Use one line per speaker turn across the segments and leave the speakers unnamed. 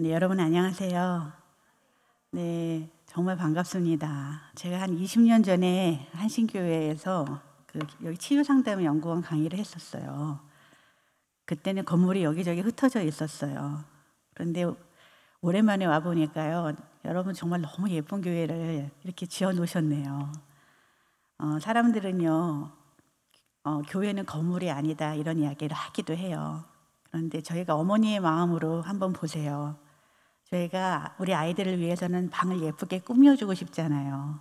네, 여러분 안녕하세요. 네, 정말 반갑습니다. 제가 한 20년 전에 한신교회에서 여기 치유상담연구원 강의를 했었어요. 그때는 건물이 여기저기 흩어져 있었어요. 그런데 오랜만에 와 보니까요, 여러분 정말 너무 예쁜 교회를 이렇게 지어 놓으셨네요. 사람들은요, 교회는 건물이 아니다 이런 이야기를 하기도 해요. 그런데 저희가 어머니의 마음으로 한번 보세요. 저희가 우리 아이들을 위해서는 방을 예쁘게 꾸며주고 싶잖아요.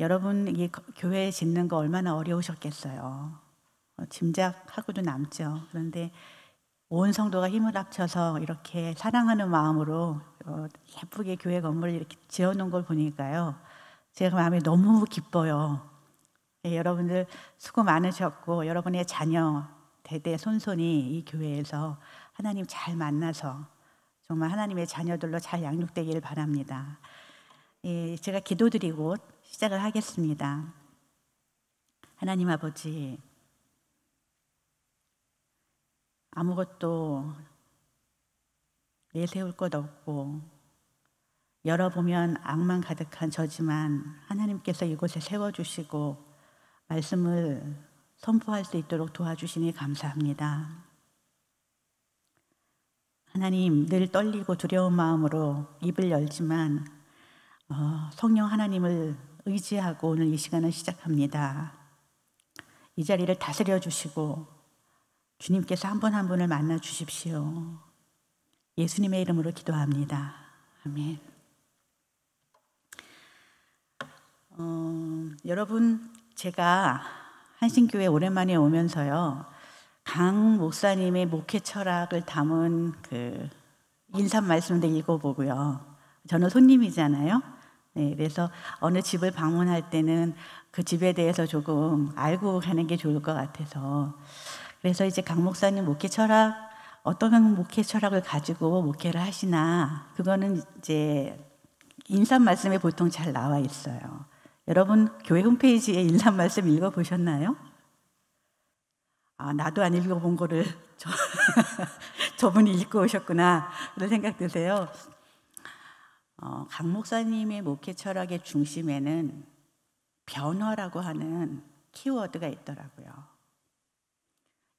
여러분 이 교회 짓는 거 얼마나 어려우셨겠어요. 짐작하고도 남죠. 그런데 온 성도가 힘을 합쳐서 이렇게 사랑하는 마음으로 예쁘게 교회 건물을 이렇게 지어놓은 걸 보니까요, 제가 마음이 너무 기뻐요. 여러분들 수고 많으셨고 여러분의 자녀 대대 손손이 이 교회에서 하나님 잘 만나서 정말 하나님의 자녀들로 잘 양육되기를 바랍니다. 제가 기도드리고 시작을 하겠습니다. 하나님 아버지, 아무것도 내세울 것 없고 열어보면 악만 가득한 저지만 하나님께서 이곳에 세워주시고 말씀을 선포할 수 있도록 도와주시니 감사합니다. 하나님, 늘 떨리고 두려운 마음으로 입을 열지만 성령 하나님을 의지하고 오늘 이 시간을 시작합니다. 이 자리를 다스려 주시고 주님께서 한 분 한 분을 만나 주십시오. 예수님의 이름으로 기도합니다. 아멘. 여러분, 제가 한신교회 오랜만에 오면서요, 강 목사님의 목회 철학을 담은 인사 말씀도 읽어보고요. 저는 손님이잖아요. 네, 그래서 어느 집을 방문할 때는 그 집에 대해서 조금 알고 가는 게 좋을 것 같아서, 그래서 이제 강 목사님 목회 철학, 어떤 목회 철학을 가지고 목회를 하시나, 그거는 이제 인사 말씀에 보통 잘 나와 있어요. 여러분 교회 홈페이지에 인사 말씀 읽어보셨나요? 나도 안 읽어본 거를 저분이 읽고 오셨구나 그런 생각 드세요. 강 목사님의 목회 철학의 중심에는 변화라고 하는 키워드가 있더라고요.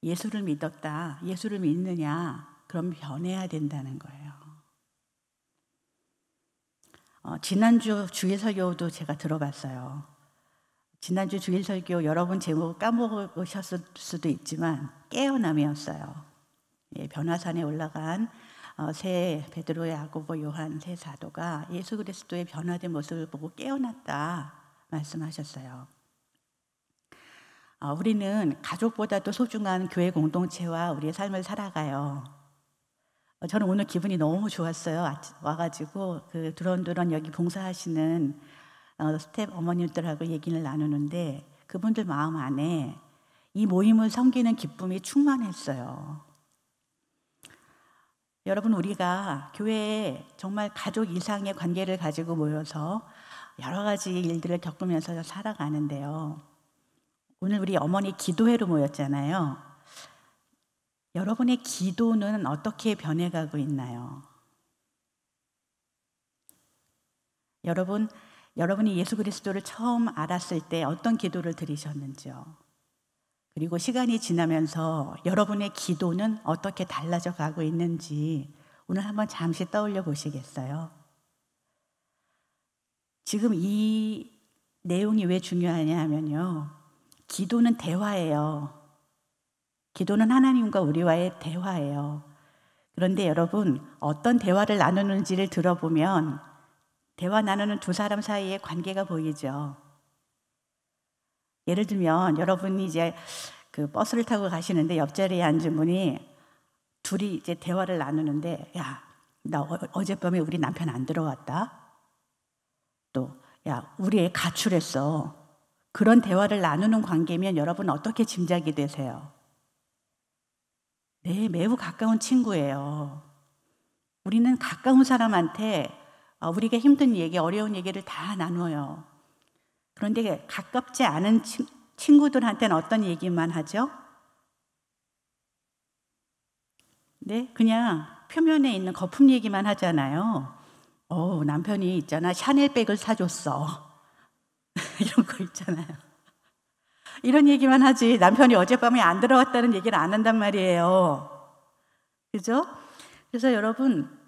예수를 믿었다, 예수를 믿느냐, 그럼 변해야 된다는 거예요. 지난주 주일 설교도 제가 들어봤어요. 지난주 주일 설교 여러분 제목 까먹으셨을 수도 있지만 깨어남이었어요. 변화산에 올라간 세 베드로, 야고보, 요한 세 사도가 예수 그리스도의 변화된 모습을 보고 깨어났다 말씀하셨어요. 우리는 가족보다도 소중한 교회 공동체와 우리의 삶을 살아가요. 저는 오늘 기분이 너무 좋았어요. 와가지고 두런두런 여기 봉사하시는 스텝 어머님들하고 얘기를 나누는데 그분들 마음 안에 이 모임을 섬기는 기쁨이 충만했어요. 여러분, 우리가 교회에 정말 가족 이상의 관계를 가지고 모여서 여러 가지 일들을 겪으면서 살아가는데요. 오늘 우리 어머니 기도회로 모였잖아요. 여러분의 기도는 어떻게 변해가고 있나요? 여러분이 예수 그리스도를 처음 알았을 때 어떤 기도를 드리셨는지요? 그리고 시간이 지나면서 여러분의 기도는 어떻게 달라져 가고 있는지 오늘 한번 잠시 떠올려 보시겠어요? 지금 이 내용이 왜 중요하냐 하면요, 기도는 대화예요. 기도는 하나님과 우리와의 대화예요. 그런데 여러분, 어떤 대화를 나누는지를 들어보면 대화 나누는 두 사람 사이의 관계가 보이죠. 예를 들면 여러분이 이제 버스를 타고 가시는데 옆자리에 앉은 분이 둘이 이제 대화를 나누는데, 야, 나 어젯밤에 우리 남편 안 들어왔다. 또, 야, 우리 애 가출했어. 그런 대화를 나누는 관계면 여러분 어떻게 짐작이 되세요? 네, 매우 가까운 친구예요. 우리는 가까운 사람한테 우리가 힘든 얘기, 어려운 얘기를 다 나눠요. 그런데 가깝지 않은 친구들한테는 어떤 얘기만 하죠? 네, 그냥 표면에 있는 거품 얘기만 하잖아요. 남편이 있잖아, 샤넬백을 사줬어. 이런 거 있잖아요. 이런 얘기만 하지 남편이 어젯밤에 안 들어왔다는 얘기를 안 한단 말이에요. 그죠? 그래서 여러분,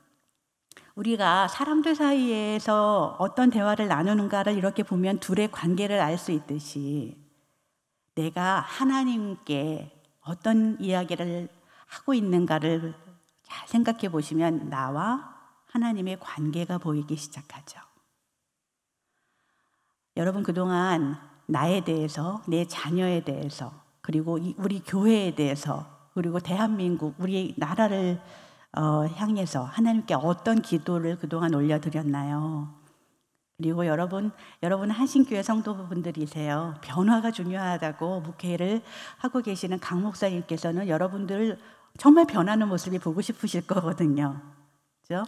우리가 사람들 사이에서 어떤 대화를 나누는가를 이렇게 보면 둘의 관계를 알 수 있듯이 내가 하나님께 어떤 이야기를 하고 있는가를 잘 생각해 보시면 나와 하나님의 관계가 보이기 시작하죠. 여러분, 그동안 나에 대해서, 내 자녀에 대해서, 그리고 우리 교회에 대해서, 그리고 대한민국, 우리 나라를 향해서 하나님께 어떤 기도를 그동안 올려드렸나요? 그리고 여러분 한신교회 성도분들이세요. 변화가 중요하다고 목회를 하고 계시는 강 목사님께서는 여러분들 정말 변하는 모습이 보고 싶으실 거거든요. 그렇죠?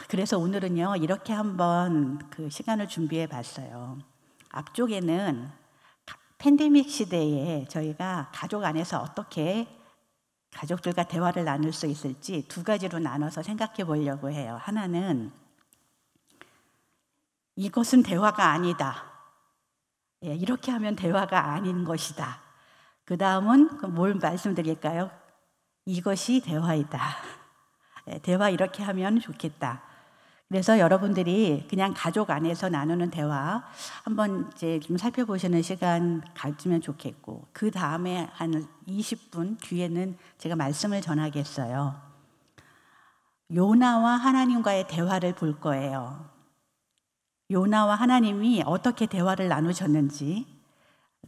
그래서 오늘은요, 이렇게 한번 그 시간을 준비해 봤어요. 앞쪽에는 팬데믹 시대에 저희가 가족 안에서 어떻게 가족들과 대화를 나눌 수 있을지 두 가지로 나눠서 생각해 보려고 해요. 하나는 이것은 대화가 아니다. 이렇게 하면 대화가 아닌 것이다. 그 다음은 뭘 말씀드릴까요? 이것이 대화이다. 대화 이렇게 하면 좋겠다. 그래서 여러분들이 그냥 가족 안에서 나누는 대화 한번 이제 좀 살펴보시는 시간 가지면 좋겠고, 그 다음에 한 20분 뒤에는 제가 말씀을 전하겠어요. 요나와 하나님과의 대화를 볼 거예요. 요나와 하나님이 어떻게 대화를 나누셨는지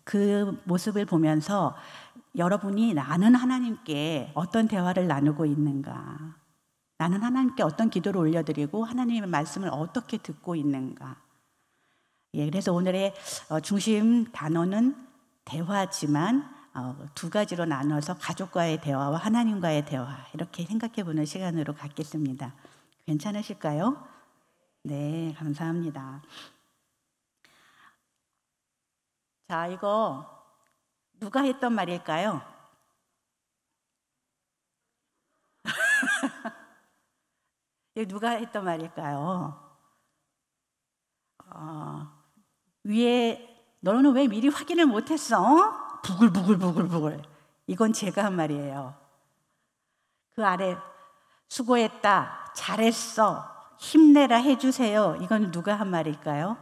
그 모습을 보면서 여러분이 나는 하나님께 어떤 대화를 나누고 있는가, 나는 하나님께 어떤 기도를 올려드리고 하나님의 말씀을 어떻게 듣고 있는가. 그래서 오늘의 중심 단어는 대화지만 두 가지로 나눠서 가족과의 대화와 하나님과의 대화, 이렇게 생각해 보는 시간으로 갖겠습니다. 괜찮으실까요? 네, 감사합니다. 자, 이거 누가 했던 말일까요? 이거 누가 했던 말일까요? 위에 너는 왜 미리 확인을 못했어? 부글부글부글부글. 이건 제가 한 말이에요. 그 아래 수고했다, 잘했어, 힘내라 해주세요. 이건 누가 한 말일까요?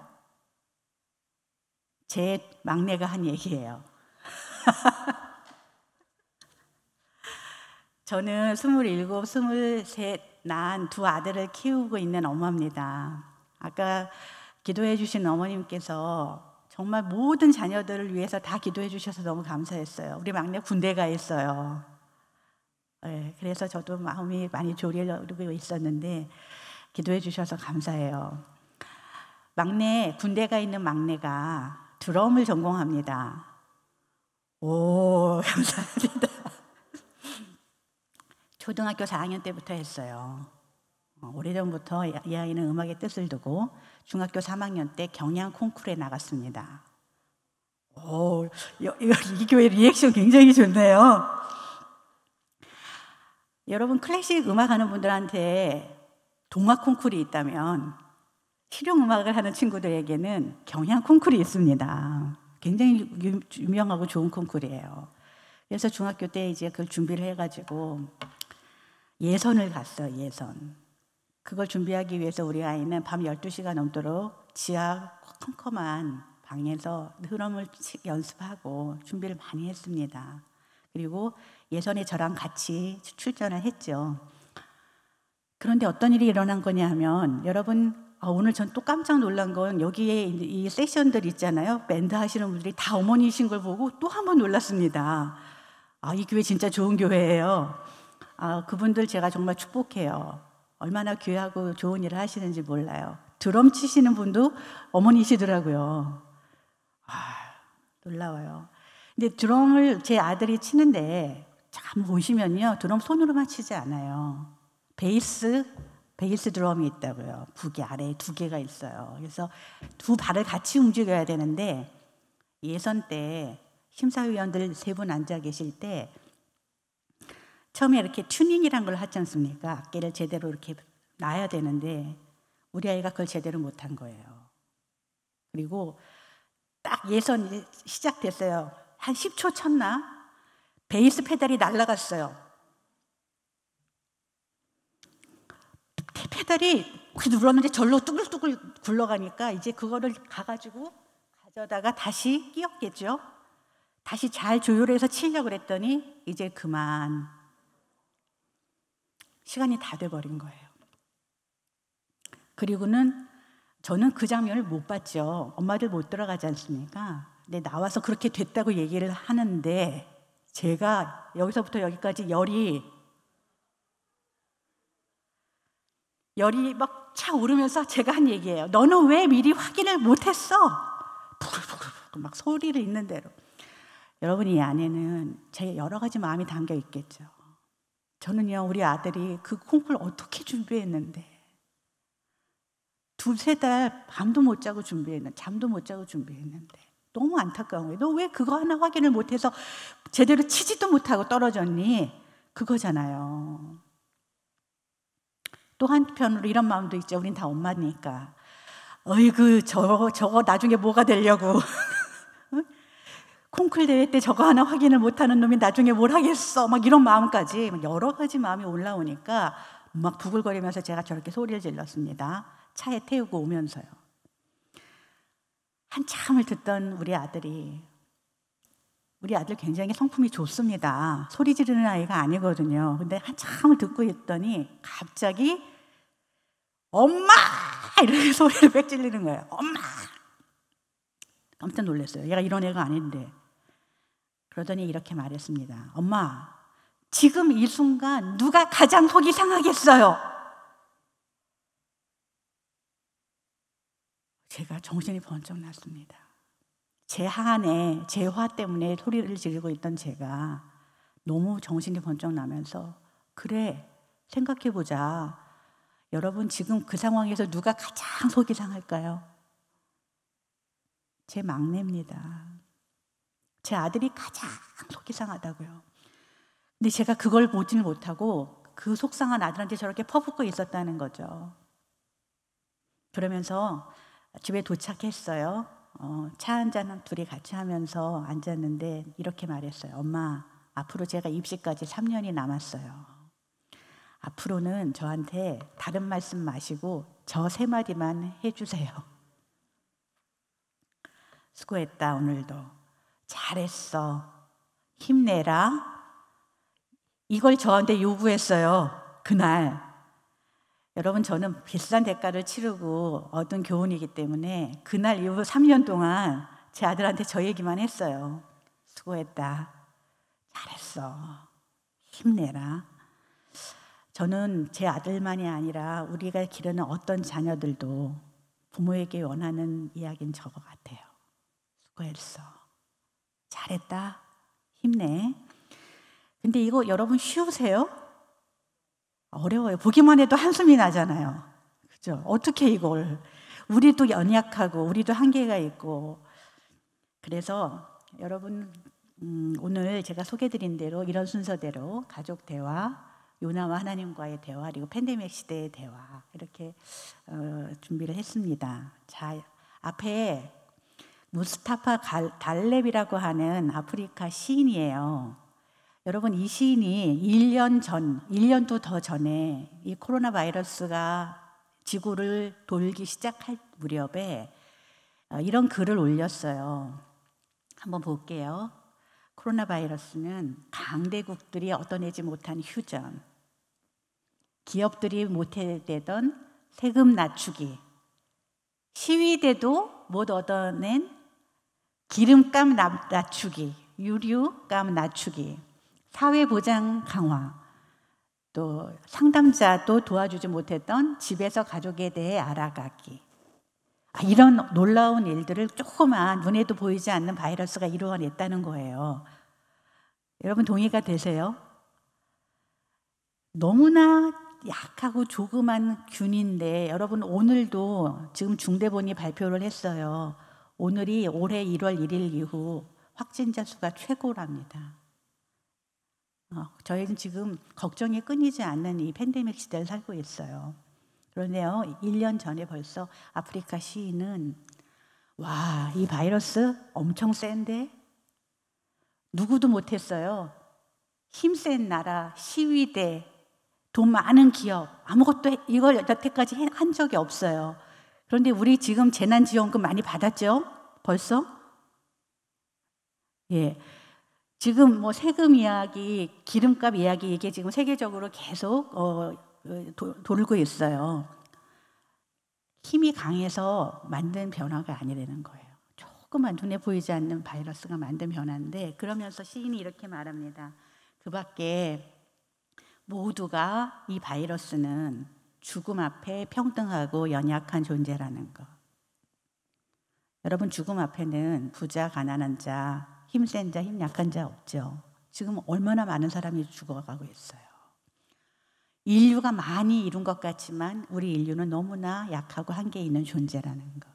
제 막내가 한 얘기예요. 저는 27, 23 낳은 두 아들을 키우고 있는 엄마입니다. 아까 기도해 주신 어머님께서 정말 모든 자녀들을 위해서 다 기도해 주셔서 너무 감사했어요. 우리 막내 군대 가 있어요. 네, 그래서 저도 마음이 많이 졸이고 있었는데 기도해 주셔서 감사해요. 군대 가 있는 막내가 드럼을 전공합니다. 오, 감사합니다. 초등학교 4학년 때부터 했어요. 오래전부터 이 아이는 음악의 뜻을 두고 중학교 3학년 때 경양 콩쿠르에 나갔습니다. 오, 이 교회 리액션 굉장히 좋네요. 여러분, 클래식 음악하는 분들한테 동화 콩쿠르이 있다면 실용 음악을 하는 친구들에게는 경양 콩쿠르이 있습니다. 굉장히 유명하고 좋은 콩쿠르예요. 그래서 중학교 때 이제 그걸 준비를 해가지고 예선을 갔어요. 예선. 그걸 준비하기 위해서 우리 아이는 밤 12시가 넘도록 지하 컴컴한 방에서 드럼을 연습하고 준비를 많이 했습니다. 그리고 예선에 저랑 같이 출전을 했죠. 그런데 어떤 일이 일어난 거냐 하면, 여러분, 오늘 전 또 깜짝 놀란 건 여기에 이 세션들 있잖아요. 밴드 하시는 분들이 다 어머니이신 걸 보고 또 한 번 놀랐습니다. 이 교회 진짜 좋은 교회예요. 그분들 제가 정말 축복해요. 얼마나 귀하고 좋은 일을 하시는지 몰라요. 드럼 치시는 분도 어머니시더라고요. 놀라워요. 근데 드럼을 제 아들이 치는데 참 보시면요, 드럼 손으로만 치지 않아요. 베이스 드럼이 있다고요. 북이 아래에 2개가 있어요. 그래서 두 발을 같이 움직여야 되는데, 예선 때 심사위원들 3분 앉아 계실 때 처음에 이렇게 튜닝이란 걸 하지 않습니까? 악기를 제대로 이렇게 놔야 되는데 우리 아이가 그걸 제대로 못한 거예요. 그리고 딱 예선이 시작됐어요. 한 10초 쳤나? 베이스 페달이 날아갔어요. 페달이 눌렀는데 절로 뚜글뚜글 굴러가니까 이제 그거를 가가지고 가져다가 다시 끼웠겠죠. 다시 잘 조율해서 치려고 그랬더니 이제 그만. 시간이 다 돼버린 거예요. 그리고는 저는 그 장면을 못 봤죠. 엄마들 못 들어가지 않습니까? 근데 나와서 그렇게 됐다고 얘기를 하는데 제가 여기서부터 여기까지 열이 막 차 오르면서 제가 한 얘기예요. 너는 왜 미리 확인을 못했어? 부글부글 막 소리를 있는 대로. 여러분, 이 안에는 제 여러 가지 마음이 담겨 있겠죠. 저는요, 우리 아들이 그 콩쿨 어떻게 준비했는데 2-3달 밤도 못 자고 준비했는데, 잠도 못 자고 준비했는데 너무 안타까운 거예요. 너 왜 그거 하나 확인을 못해서 제대로 치지도 못하고 떨어졌니? 그거잖아요. 또 한편으로 이런 마음도 있죠. 우린 다 엄마니까. 어이구, 저거 나중에 뭐가 되려고. 콩쿨 대회 때 저거 하나 확인을 못하는 놈이 나중에 뭘 하겠어. 막 이런 마음까지 여러 가지 마음이 올라오니까 막 부글거리면서 제가 저렇게 소리를 질렀습니다. 차에 태우고 오면서요. 한참을 듣던 우리 아들 굉장히 성품이 좋습니다. 소리 지르는 아이가 아니거든요. 근데 한참을 듣고 있더니 갑자기 엄마! 이렇게 소리를 빽 질리는 거예요. 엄마! 깜짝 놀랐어요. 얘가 이런 애가 아닌데. 그러더니 이렇게 말했습니다. 엄마, 지금 이 순간 누가 가장 속이 상하겠어요? 제가 정신이 번쩍 났습니다. 제 안에 제 화 때문에 소리를 지르고 있던 제가 너무 정신이 번쩍 나면서 그래, 생각해보자. 여러분, 지금 그 상황에서 누가 가장 속이 상할까요? 제 막내입니다. 제 아들이 가장 속이 상하다고요. 근데 제가 그걸 보지를 못하고 그 속상한 아들한테 저렇게 퍼붓고 있었다는 거죠. 그러면서 집에 도착했어요. 차 한잔 둘이 같이 하면서 앉았는데 이렇게 말했어요. 엄마, 앞으로 제가 입시까지 3년이 남았어요. 앞으로는 저한테 다른 말씀 마시고 저 3마디만 해주세요. 수고했다, 오늘도. 잘했어. 힘내라. 이걸 저한테 요구했어요, 그날. 여러분, 저는 비싼 대가를 치르고 얻은 교훈이기 때문에 그날 이후 3년 동안 제 아들한테 저 얘기만 했어요. 수고했다. 잘했어. 힘내라. 저는 제 아들만이 아니라 우리가 기르는 어떤 자녀들도 부모에게 원하는 이야기는 저거 같아요. 수고했어. 잘했다. 힘내. 근데 이거 여러분 쉬우세요? 어려워요. 보기만 해도 한숨이 나잖아요. 그죠? 어떻게 이걸. 우리도 연약하고 우리도 한계가 있고. 그래서 여러분, 오늘 제가 소개드린 대로 이런 순서대로 가족 대화, 요나와 하나님과의 대화, 그리고 팬데믹 시대의 대화 이렇게 준비를 했습니다. 자, 앞에 무스타파 달렙이라고 하는 아프리카 시인이에요. 여러분, 이 시인이 1년도 더 전에 이 코로나 바이러스가 지구를 돌기 시작할 무렵에 이런 글을 올렸어요. 한번 볼게요. 코로나 바이러스는 강대국들이 얻어내지 못한 휴전, 기업들이 못해내던 세금 낮추기, 시위대도 못 얻어낸 기름값 낮추기, 유류값 낮추기, 사회보장 강화, 또 상담자도 도와주지 못했던 집에서 가족에 대해 알아가기. 이런 놀라운 일들을 조그만 눈에도 보이지 않는 바이러스가 이루어냈다는 거예요. 여러분, 동의가 되세요? 너무나 약하고 조그만 균인데 여러분, 오늘도 지금 중대본이 발표를 했어요. 오늘이 올해 1월 1일 이후 확진자 수가 최고랍니다. 저희는 지금 걱정이 끊이지 않는 이 팬데믹 시대를 살고 있어요. 그런데요, 1년 전에 벌써 아프리카 시인은 와, 이 바이러스 엄청 센데 누구도 못했어요. 힘센 나라, 시위대, 돈 많은 기업 아무것도 이걸 여태까지 한 적이 없어요. 그런데 우리 지금 재난지원금 많이 받았죠? 벌써? 예. 지금 뭐 세금 이야기, 기름값 이야기 이게 지금 세계적으로 계속 돌고 있어요. 힘이 강해서 만든 변화가 아니라는 거예요. 조그만 눈에 보이지 않는 바이러스가 만든 변화인데, 그러면서 시인이 이렇게 말합니다. 그 밖에 모두가 이 바이러스는 죽음 앞에 평등하고 연약한 존재라는 거. 여러분, 죽음 앞에는 부자, 가난한 자, 힘센 자, 힘 약한 자 없죠. 지금 얼마나 많은 사람이 죽어가고 있어요. 인류가 많이 이룬 것 같지만 우리 인류는 너무나 약하고 한계 있는 존재라는 것.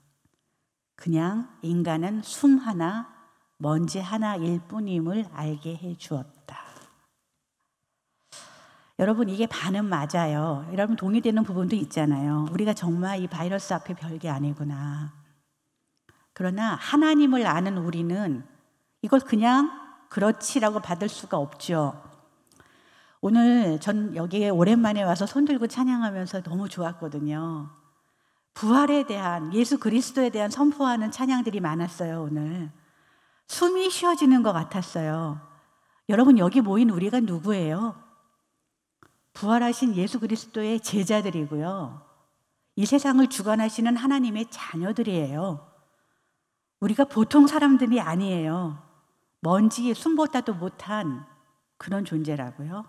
그냥 인간은 숨 하나, 먼지 하나일 뿐임을 알게 해 주었다. 여러분, 이게 반은 맞아요. 여러분, 동의되는 부분도 있잖아요. 우리가 정말 이 바이러스 앞에 별게 아니구나. 그러나 하나님을 아는 우리는 이걸 그냥 그렇지라고 받을 수가 없죠. 오늘 전 여기에 오랜만에 와서 손들고 찬양하면서 너무 좋았거든요. 부활에 대한, 예수 그리스도에 대한 선포하는 찬양들이 많았어요. 오늘 숨이 쉬어지는 것 같았어요. 여러분, 여기 모인 우리가 누구예요? 부활하신 예수 그리스도의 제자들이고요, 이 세상을 주관하시는 하나님의 자녀들이에요. 우리가 보통 사람들이 아니에요. 먼지의 숨보다도 못한 그런 존재라고요.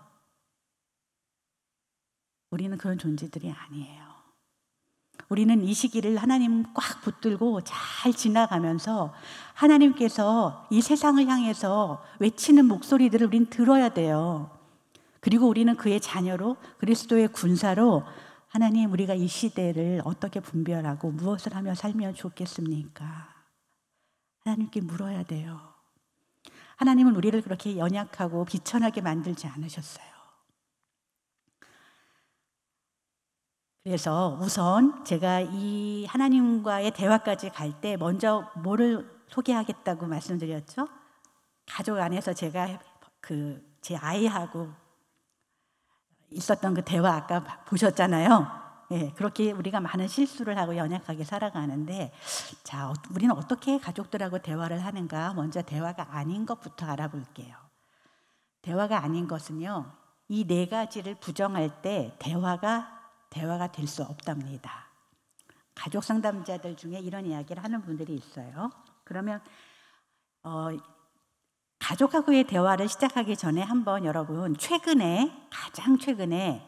우리는 그런 존재들이 아니에요. 우리는 이 시기를 하나님 꽉 붙들고 잘 지나가면서 하나님께서 이 세상을 향해서 외치는 목소리들을 우린 들어야 돼요. 그리고 우리는 그의 자녀로, 그리스도의 군사로 하나님, 우리가 이 시대를 어떻게 분별하고 무엇을 하며 살면 좋겠습니까? 하나님께 물어야 돼요. 하나님은 우리를 그렇게 연약하고 비천하게 만들지 않으셨어요. 그래서 우선 제가 이 하나님과의 대화까지 갈 때 먼저 뭐를 소개하겠다고 말씀드렸죠? 가족 안에서 제가 제 아이하고 있었던 그 대화 아까 보셨잖아요. 예, 그렇게 우리가 많은 실수를 하고 연약하게 살아가는데, 자, 우리는 어떻게 가족들하고 대화를 하는가? 먼저 대화가 아닌 것부터 알아볼게요. 대화가 아닌 것은요, 이 네 가지를 부정할 때 대화가 될 수 없답니다. 가족 상담자들 중에 이런 이야기를 하는 분들이 있어요. 그러면 가족하고의 대화를 시작하기 전에 한번 여러분, 가장 최근에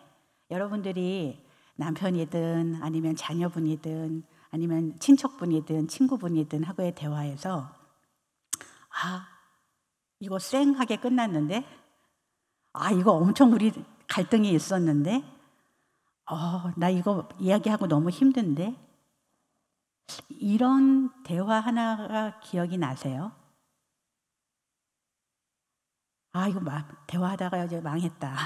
여러분들이 남편이든 아니면 자녀분이든 아니면 친척분이든 친구분이든 하고의 대화에서 이거 쌩하게 끝났는데, 이거 엄청 우리 갈등이 있었는데, 나 이거 이야기하고 너무 힘든데, 이런 대화 하나가 기억이 나세요? 이거 대화하다가 이제 망했다.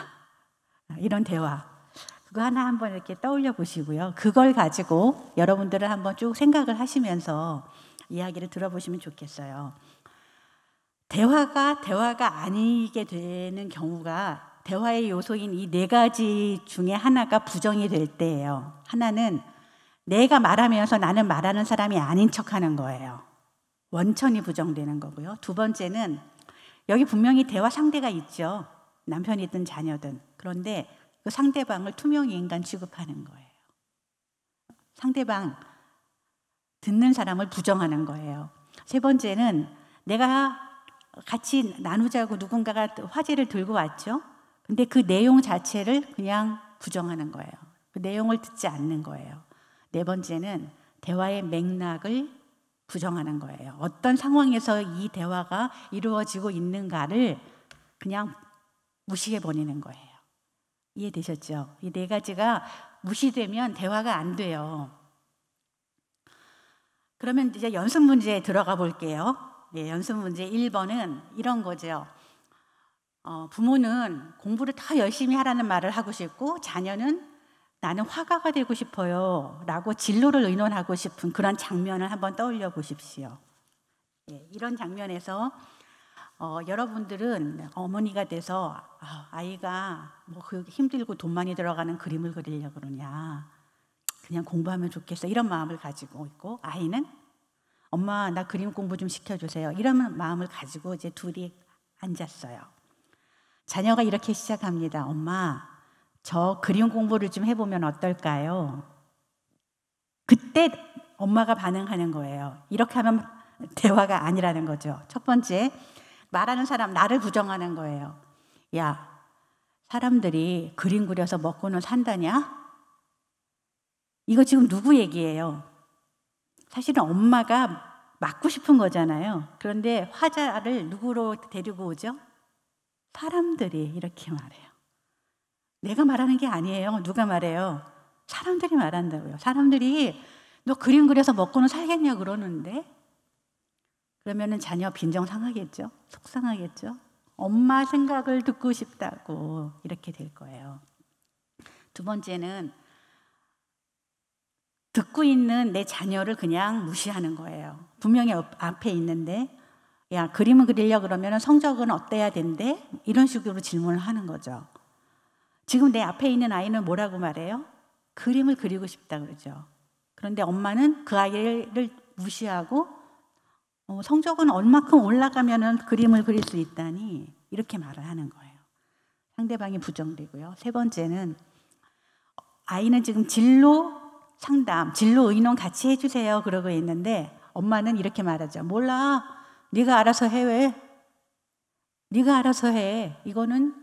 이런 대화. 그거 하나 한번 이렇게 떠올려 보시고요. 그걸 가지고 여러분들을 한번 쭉 생각을 하시면서 이야기를 들어보시면 좋겠어요. 대화가 아니게 되는 경우가, 대화의 요소인 이 네 가지 중에 하나가 부정이 될 때예요. 하나는 내가 말하면서 나는 말하는 사람이 아닌 척하는 거예요. 원천이 부정되는 거고요. 두 번째는 여기 분명히 대화 상대가 있죠. 남편이든 자녀든. 그런데 그 상대방을 투명 인간 취급하는 거예요. 상대방, 듣는 사람을 부정하는 거예요. 세 번째는 내가 같이 나누자고 누군가가 화제를 들고 왔죠. 근데 그 내용 자체를 그냥 부정하는 거예요. 그 내용을 듣지 않는 거예요. 네 번째는 대화의 맥락을 부정하는 거예요. 어떤 상황에서 이 대화가 이루어지고 있는가를 그냥 무시해 버리는 거예요. 이해되셨죠? 이 네 가지가 무시되면 대화가 안 돼요. 그러면 이제 연습 문제에 들어가 볼게요. 네, 연습 문제 1번은 이런 거죠. 부모는 공부를 더 열심히 하라는 말을 하고 싶고 자녀는 나는 화가가 되고 싶어요 라고 진로를 의논하고 싶은 그런 장면을 한번 떠올려 보십시오. 이런 장면에서 여러분들은 어머니가 돼서 아이가 뭐 힘들고 돈 많이 들어가는 그림을 그리려고 그러냐, 그냥 공부하면 좋겠어 이런 마음을 가지고 있고, 아이는 엄마 나 그림 공부 좀 시켜주세요 이런 마음을 가지고 이제 둘이 앉았어요. 자녀가 이렇게 시작합니다. 엄마 저 그림 공부를 좀 해보면 어떨까요? 그때 엄마가 반응하는 거예요. 이렇게 하면 대화가 아니라는 거죠. 첫 번째, 말하는 사람 나를 부정하는 거예요. 야, 사람들이 그림 그려서 먹고는 산다냐? 이거 지금 누구 얘기예요? 사실은 엄마가 맞고 싶은 거잖아요. 그런데 화자를 누구로 데리고 오죠? 사람들이 이렇게 말해요. 내가 말하는 게 아니에요. 누가 말해요? 사람들이 말한다고요. 사람들이 너 그림 그려서 먹고는 살겠냐 그러는데, 그러면은 자녀 빈정 상하겠죠? 속상하겠죠? 엄마 생각을 듣고 싶다고 이렇게 될 거예요. 두 번째는 듣고 있는 내 자녀를 그냥 무시하는 거예요. 분명히 앞에 있는데 야 그림을 그리려고 그러면 성적은 어때야 된대? 이런 식으로 질문을 하는 거죠. 지금 내 앞에 있는 아이는 뭐라고 말해요? 그림을 그리고 싶다 그러죠. 그런데 엄마는 그 아이를 무시하고 성적은 얼마큼 올라가면 그림을 그릴 수 있다니 이렇게 말을 하는 거예요. 상대방이 부정되고요. 세 번째는 아이는 지금 진로 상담, 진로 의논 같이 해주세요 그러고 있는데 엄마는 이렇게 말하죠. 몰라, 네가 알아서 해. 왜? 네가 알아서 해. 이거는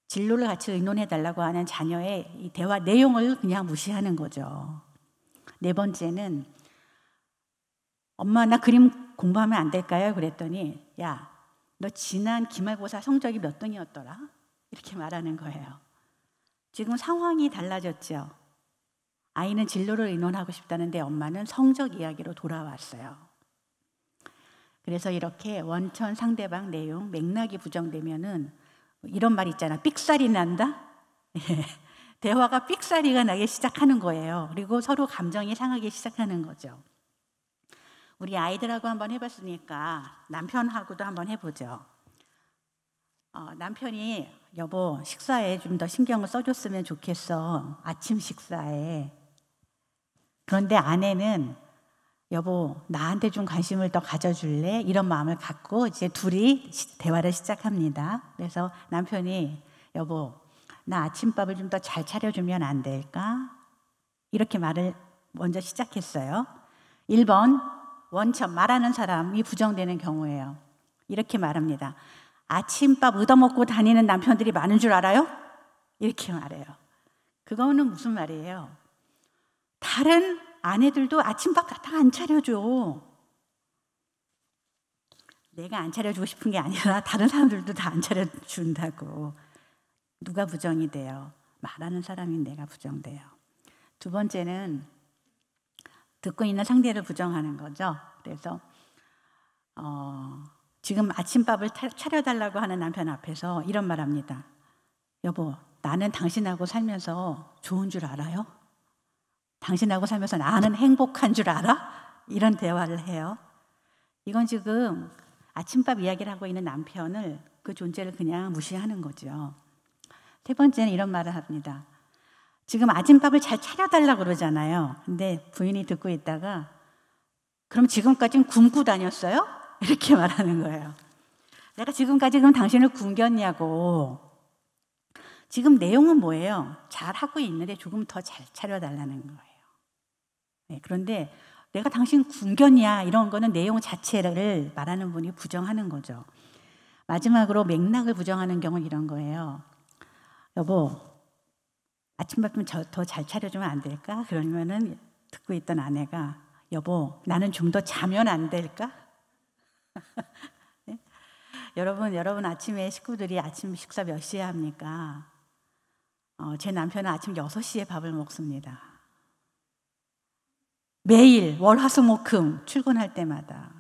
진로를 같이 의논해달라고 하는 자녀의 이 대화 내용을 그냥 무시하는 거죠. 네 번째는 엄마 나 그림 공부하면 안 될까요? 그랬더니 야, 너 지난 기말고사 성적이 몇 등이었더라? 이렇게 말하는 거예요. 지금 상황이 달라졌죠. 아이는 진로를 의논하고 싶다는데 엄마는 성적 이야기로 돌아왔어요. 그래서 이렇게 원천 상대방 내용 맥락이 부정되면은 이런 말 있잖아. 삑사리 난다? 대화가 삑사리가 나기 시작하는 거예요. 그리고 서로 감정이 상하기 시작하는 거죠. 우리 아이들하고 한번 해봤으니까 남편하고도 한번 해보죠. 남편이 여보 식사에 좀 더 신경을 써줬으면 좋겠어. 아침 식사에. 그런데 아내는 여보 나한테 좀 관심을 더 가져줄래? 이런 마음을 갖고 이제 둘이 대화를 시작합니다. 그래서 남편이 여보 나 아침밥을 좀 더 잘 차려주면 안 될까? 이렇게 말을 먼저 시작했어요. 1번 원천 말하는 사람이 부정되는 경우예요. 이렇게 말합니다. 아침밥 얻어먹고 다니는 남편들이 많은 줄 알아요? 이렇게 말해요. 그거는 무슨 말이에요? 다른 아내들도 아침밥 다 안 차려줘. 내가 안 차려주고 싶은 게 아니라 다른 사람들도 다 안 차려준다고. 누가 부정이 돼요? 말하는 사람인 내가 부정돼요. 두 번째는 듣고 있는 상대를 부정하는 거죠. 그래서 지금 아침밥을 차려달라고 하는 남편 앞에서 이런 말 합니다. 여보, 나는 당신하고 살면서 좋은 줄 알아요? 당신하고 살면서 나는 행복한 줄 알아? 이런 대화를 해요. 이건 지금 아침밥 이야기를 하고 있는 남편을 그 존재를 그냥 무시하는 거죠. 세 번째는 이런 말을 합니다. 지금 아침밥을 잘 차려달라고 그러잖아요. 근데 부인이 듣고 있다가 그럼 지금까지는 굶고 다녔어요? 이렇게 말하는 거예요. 내가 지금까지 그럼 당신을 굶겼냐고. 지금 내용은 뭐예요? 잘 하고 있는데 조금 더 잘 차려달라는 거예요. 네, 그런데 내가 당신 굶겼냐 이런 거는 내용 자체를 말하는 분이 부정하는 거죠. 마지막으로 맥락을 부정하는 경우는 이런 거예요. 여보, 아침밥 좀 더 잘 차려주면 안 될까? 그러면은 듣고 있던 아내가 여보, 나는 좀 더 자면 안 될까? 네? 여러분 아침에 식구들이 아침 식사 몇 시에 합니까? 제 남편은 아침 6시에 밥을 먹습니다. 매일 월화수목금 출근할 때마다.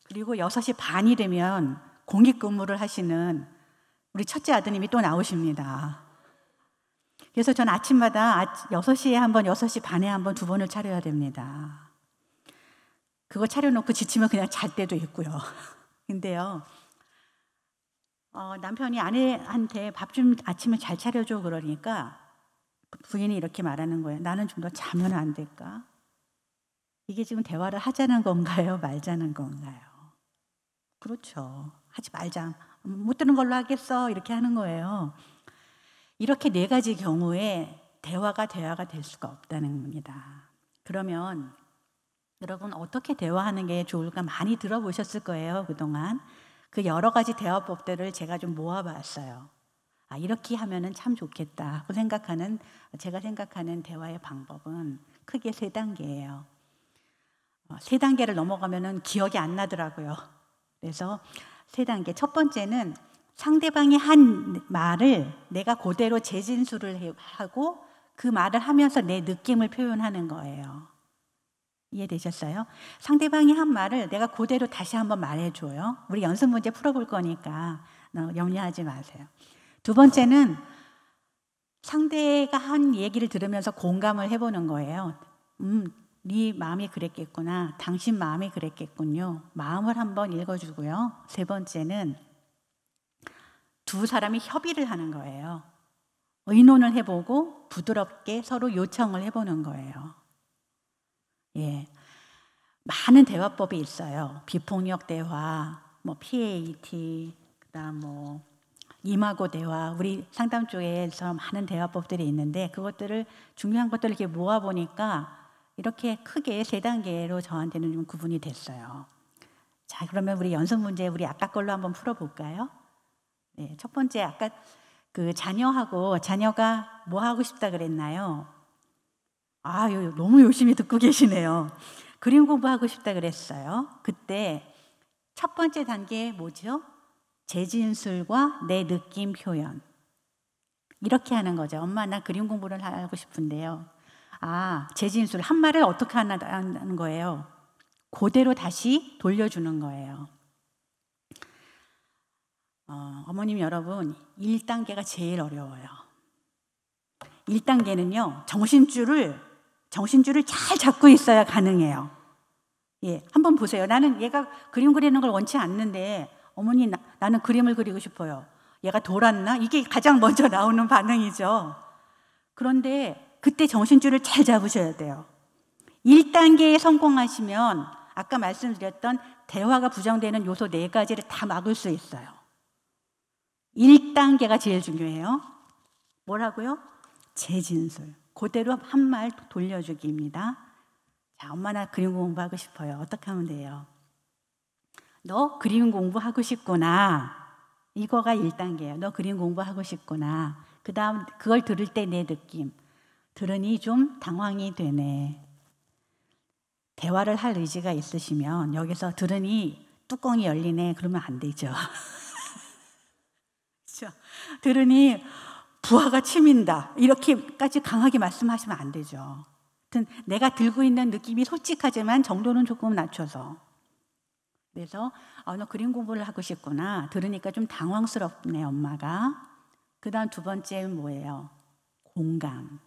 그리고 6시 반이 되면 공익근무를 하시는 우리 첫째 아드님이 또 나오십니다. 그래서 전 아침마다 6시에 한 번, 6시 반에 한 번, 2번을 차려야 됩니다. 그거 차려놓고 지치면 그냥 잘 때도 있고요. 근데요, 남편이 아내한테 밥 좀 아침에 잘 차려줘 그러니까 부인이 이렇게 말하는 거예요. 나는 좀 더 자면 안 될까? 이게 지금 대화를 하자는 건가요? 말자는 건가요? 그렇죠. 하지 말자. 못 들은 걸로 하겠어. 이렇게 하는 거예요. 이렇게 4가지 경우에 대화가 될 수가 없다는 겁니다. 그러면 여러분 어떻게 대화하는 게 좋을까 많이 들어보셨을 거예요. 그동안. 그 여러 가지 대화법들을 제가 좀 모아봤어요. 이렇게 하면은 참 좋겠다 하고 제가 생각하는 대화의 방법은 크게 3단계예요. 3단계를 넘어가면은 기억이 안 나더라고요. 그래서 3단계. 첫 번째는 상대방이 한 말을 내가 그대로 재진술을 하고 그 말을 하면서 내 느낌을 표현하는 거예요. 이해되셨어요? 상대방이 한 말을 내가 그대로 다시 한번 말해줘요. 우리 연습 문제 풀어볼 거니까 염려하지 마세요. 2번째는 상대가 한 얘기를 들으면서 공감을 해보는 거예요. 네 마음이 그랬겠구나. 당신 마음이 그랬겠군요. 마음을 한번 읽어주고요. 3번째는 2 사람이 협의를 하는 거예요. 의논을 해보고 부드럽게 서로 요청을 해보는 거예요. 예, 많은 대화법이 있어요. 비폭력 대화, PAT, 그다음 이마고 대화, 우리 상담 쪽에서 많은 대화법들이 있는데 그것들을 중요한 것들을 이렇게 모아 보니까 이렇게 크게 3단계로 저한테는 좀 구분이 됐어요. 자, 그러면 우리 연습 문제 우리 아까 걸로 한번 풀어볼까요? 네, 첫 번째 아까 그 자녀가 뭐 하고 싶다 그랬나요? 너무 열심히 듣고 계시네요. 그림 공부하고 싶다 그랬어요. 그때 첫 번째 단계 뭐죠? 재진술과 내 느낌 표현. 이렇게 하는 거죠. 엄마, 나 그림 공부를 하고 싶은데요. 재진술. 한 말을 어떻게 하는 거예요? 그대로 다시 돌려주는 거예요. 어머님 여러분, 1단계가 제일 어려워요. 1단계는요, 정신줄을 잘 잡고 있어야 가능해요. 예, 한번 보세요. 나는 얘가 그림 그리는 걸 원치 않는데 어머니 나는 그림을 그리고 싶어요. 얘가 돌았나? 이게 가장 먼저 나오는 반응이죠. 그런데 그때 정신줄을 잘 잡으셔야 돼요. 1단계에 성공하시면 아까 말씀드렸던 대화가 부정되는 요소 4가지를 다 막을 수 있어요. 1단계가 제일 중요해요. 뭐라고요? 재진술. 그대로 한 말 돌려주기입니다. 자, 엄마 나 그림 공부하고 싶어요. 어떻게 하면 돼요? 너 그림 공부하고 싶구나. 이거가 1단계예요. 너 그림 공부하고 싶구나. 그 다음 그걸 들을 때 내 느낌. 들으니 좀 당황이 되네. 대화를 할 의지가 있으시면 여기서 들으니 뚜껑이 열리네. 그러면 안 되죠. 그렇죠? 들으니 부하가 치민다. 이렇게까지 강하게 말씀하시면 안 되죠. 내가 들고 있는 느낌이 솔직하지만 정도는 조금 낮춰서. 그래서 너 그림 공부를 하고 싶구나. 들으니까 좀 당황스럽네 엄마가. 그 다음 2번째는 뭐예요? 공감.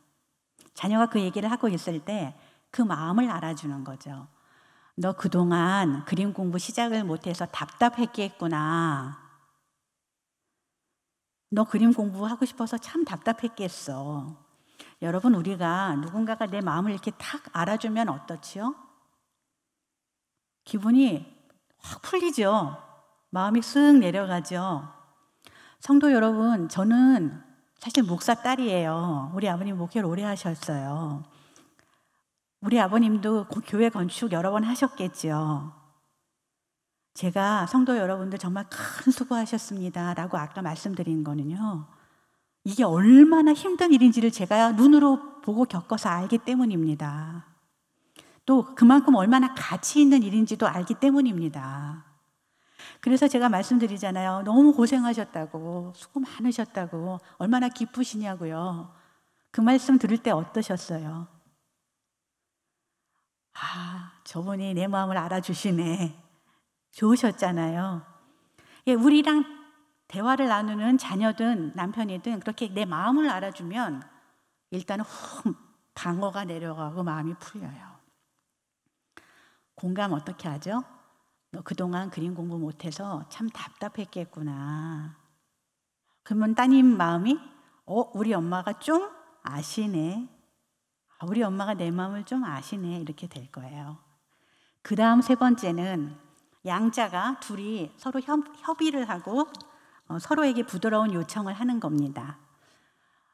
자녀가 그 얘기를 하고 있을 때 그 마음을 알아주는 거죠. 너 그동안 그림 공부 시작을 못해서 답답했겠구나. 너 그림 공부하고 싶어서 참 답답했겠어. 여러분, 우리가 누군가가 내 마음을 이렇게 탁 알아주면 어떻지요? 기분이 확 풀리죠. 마음이 쓱 내려가죠. 성도 여러분, 저는 사실 목사 딸이에요. 우리 아버님 목회를 오래 하셨어요. 우리 아버님도 교회 건축 여러 번 하셨겠죠. 제가 성도 여러분들 정말 큰 수고하셨습니다 라고 아까 말씀드린 거는요, 이게 얼마나 힘든 일인지를 제가 눈으로 보고 겪어서 알기 때문입니다. 또 그만큼 얼마나 가치 있는 일인지도 알기 때문입니다. 그래서 제가 말씀드리잖아요. 너무 고생하셨다고, 수고 많으셨다고, 얼마나 기쁘시냐고요. 그 말씀 들을 때 어떠셨어요? 저분이 내 마음을 알아주시네. 좋으셨잖아요. 예, 우리랑 대화를 나누는 자녀든 남편이든 그렇게 내 마음을 알아주면 일단은 훅 방어가 내려가고 마음이 풀려요. 공감 어떻게 하죠? 너 그동안 그림 공부 못해서 참 답답했겠구나. 그러면 따님 마음이 우리 엄마가 좀 아시네. 우리 엄마가 내 마음을 좀 아시네. 이렇게 될 거예요. 그 다음 세 번째는 양자가 둘이 서로 협의를 하고 서로에게 부드러운 요청을 하는 겁니다.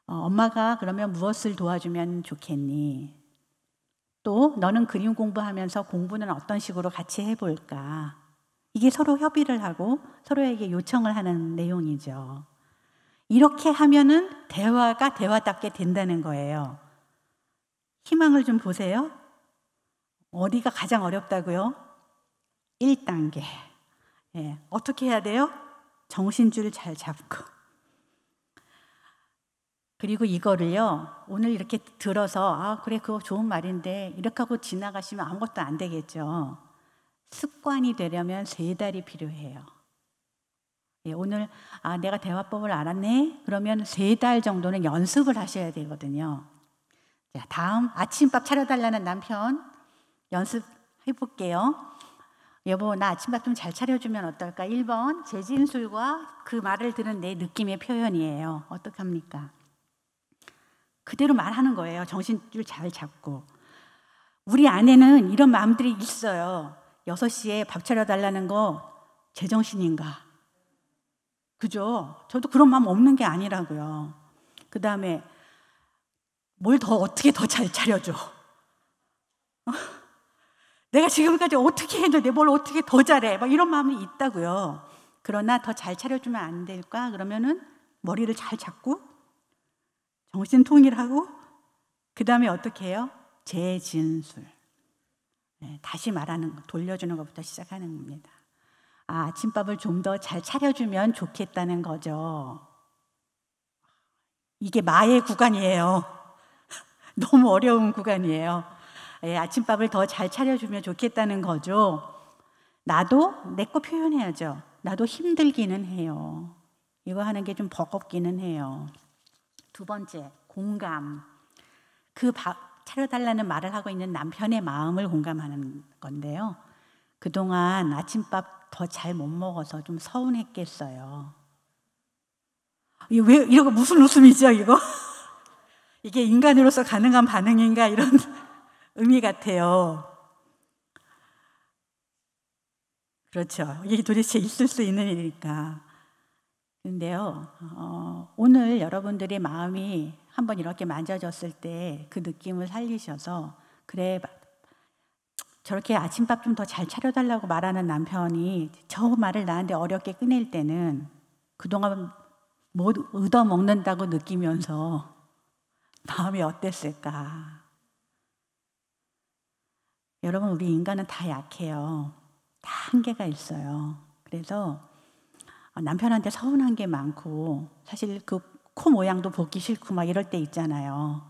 엄마가 그러면 무엇을 도와주면 좋겠니? 또 너는 그림 공부하면서 공부는 어떤 식으로 같이 해볼까? 이게 서로 협의를 하고 서로에게 요청을 하는 내용이죠. 이렇게 하면은 대화가 대화답게 된다는 거예요. 희망을 좀 보세요. 어디가 가장 어렵다고요? 1단계. 어떻게 해야 돼요? 정신줄 잘 잡고. 그리고 이거를요, 오늘 이렇게 들어서 그래 그거 좋은 말인데 이렇게 하고 지나가시면 아무것도 안 되겠죠. 습관이 되려면 3달이 필요해요. 오늘 내가 대화법을 알았네? 그러면 3달 정도는 연습을 하셔야 되거든요. 자, 다음 아침밥 차려달라는 남편 연습해 볼게요. 여보, 나 아침밥 좀 잘 차려주면 어떨까? 1번 재진술과 그 말을 들은 내 느낌의 표현이에요. 어떡합니까? 그대로 말하는 거예요. 정신줄 잘 잡고. 우리 아내는 이런 마음들이 있어요. 6시에 밥 차려달라는 거 제정신인가? 그죠? 저도 그런 마음 없는 게 아니라고요. 그 다음에 뭘 어떻게 더 잘 차려줘? 내가 지금까지 어떻게 했는데 뭘 어떻게 더 잘해? 막 이런 마음이 있다고요. 그러나 더 잘 차려주면 안 될까? 그러면은 머리를 잘 잡고 정신 통일하고 그 다음에 어떻게 해요? 재진술. 다시 말하는 거, 돌려주는 것부터 시작하는 겁니다. 아침밥을 좀 더 잘 차려주면 좋겠다는 거죠. 이게 마의 구간이에요. 너무 어려운 구간이에요. 아침밥을 더 잘 차려주면 좋겠다는 거죠. 나도 내 거 표현해야죠. 나도 힘들기는 해요. 이거 하는 게 좀 버겁기는 해요. 2번째, 공감. 그 밥 차려달라는 말을 하고 있는 남편의 마음을 공감하는 건데요. 그동안 아침밥 더 잘 못 먹어서 좀 서운했겠어요. 왜 이거 무슨 웃음이죠, 이거? 이게 인간으로서 가능한 반응인가 이런 의미 같아요. 그렇죠. 이게 도대체 있을 수 있는 일일까? 그런데요, 오늘 여러분들의 마음이 한번 이렇게 만져졌을 때 그 느낌을 살리셔서 그래, 저렇게 아침밥 좀 더 잘 차려달라고 말하는 남편이 저 말을 나한테 어렵게 꺼낼 때는 그동안 못 얻어먹는다고 느끼면서 마음이 어땠을까? 여러분, 우리 인간은 다 약해요. 다 한계가 있어요. 그래서 남편한테 서운한 게 많고 사실 그 코 모양도 보기 싫고 막 이럴 때 있잖아요.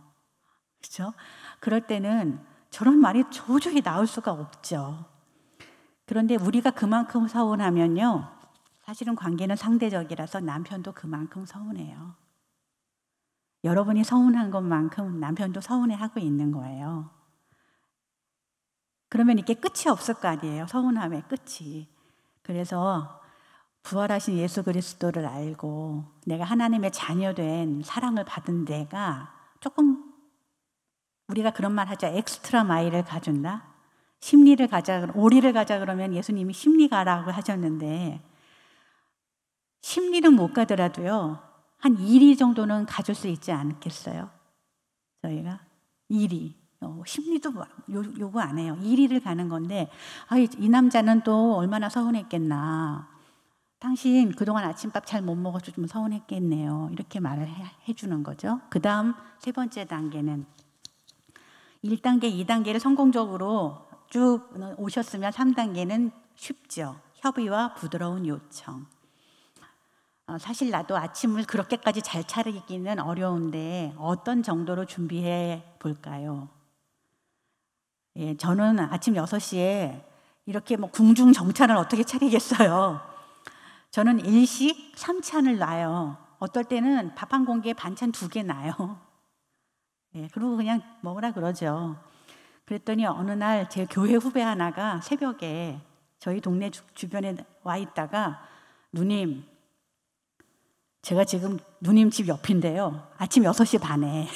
그렇죠? 그럴 때는 저런 말이 도저히 나올 수가 없죠. 그런데 우리가 그만큼 서운하면요, 사실은 관계는 상대적이라서 남편도 그만큼 서운해요. 여러분이 서운한 것만큼 남편도 서운해하고 있는 거예요. 그러면 이게 끝이 없을 거 아니에요. 서운함의 끝이. 그래서 부활하신 예수 그리스도를 알고 내가 하나님의 자녀된 사랑을 받은 데가 조금, 우리가 그런 말 하죠. 엑스트라 마일을 가준다. 심리를 가자, 오리를 가자 그러면 예수님이 심리 가라고 하셨는데 심리는 못 가더라도요, 한 2리 정도는 가줄 수 있지 않겠어요? 저희가 2리. 심리도 요구 안 해요. 1위를 가는 건데 이 남자는 또 얼마나 서운했겠나. 당신 그동안 아침밥 잘 못 먹어서 좀 서운했겠네요. 이렇게 말을 해주는 거죠. 그 다음 3번째 단계는 1단계, 2단계를 성공적으로 쭉 오셨으면 3단계는 쉽죠. 협의와 부드러운 요청. 사실 나도 아침을 그렇게까지 잘 차리기는 어려운데 어떤 정도로 준비해 볼까요? 저는 아침 6시에 이렇게 궁중 정찬을 어떻게 차리겠어요. 저는 일식 3찬을 놔요. 어떨 때는 밥 한 공기에 반찬 2개 놔요. 예, 그리고 그냥 먹으라 그러죠. 그랬더니 어느 날 제 교회 후배 하나가 새벽에 저희 동네 주변에 와 있다가 누님, 제가 지금 누님 집 옆인데요. 아침 6시 반에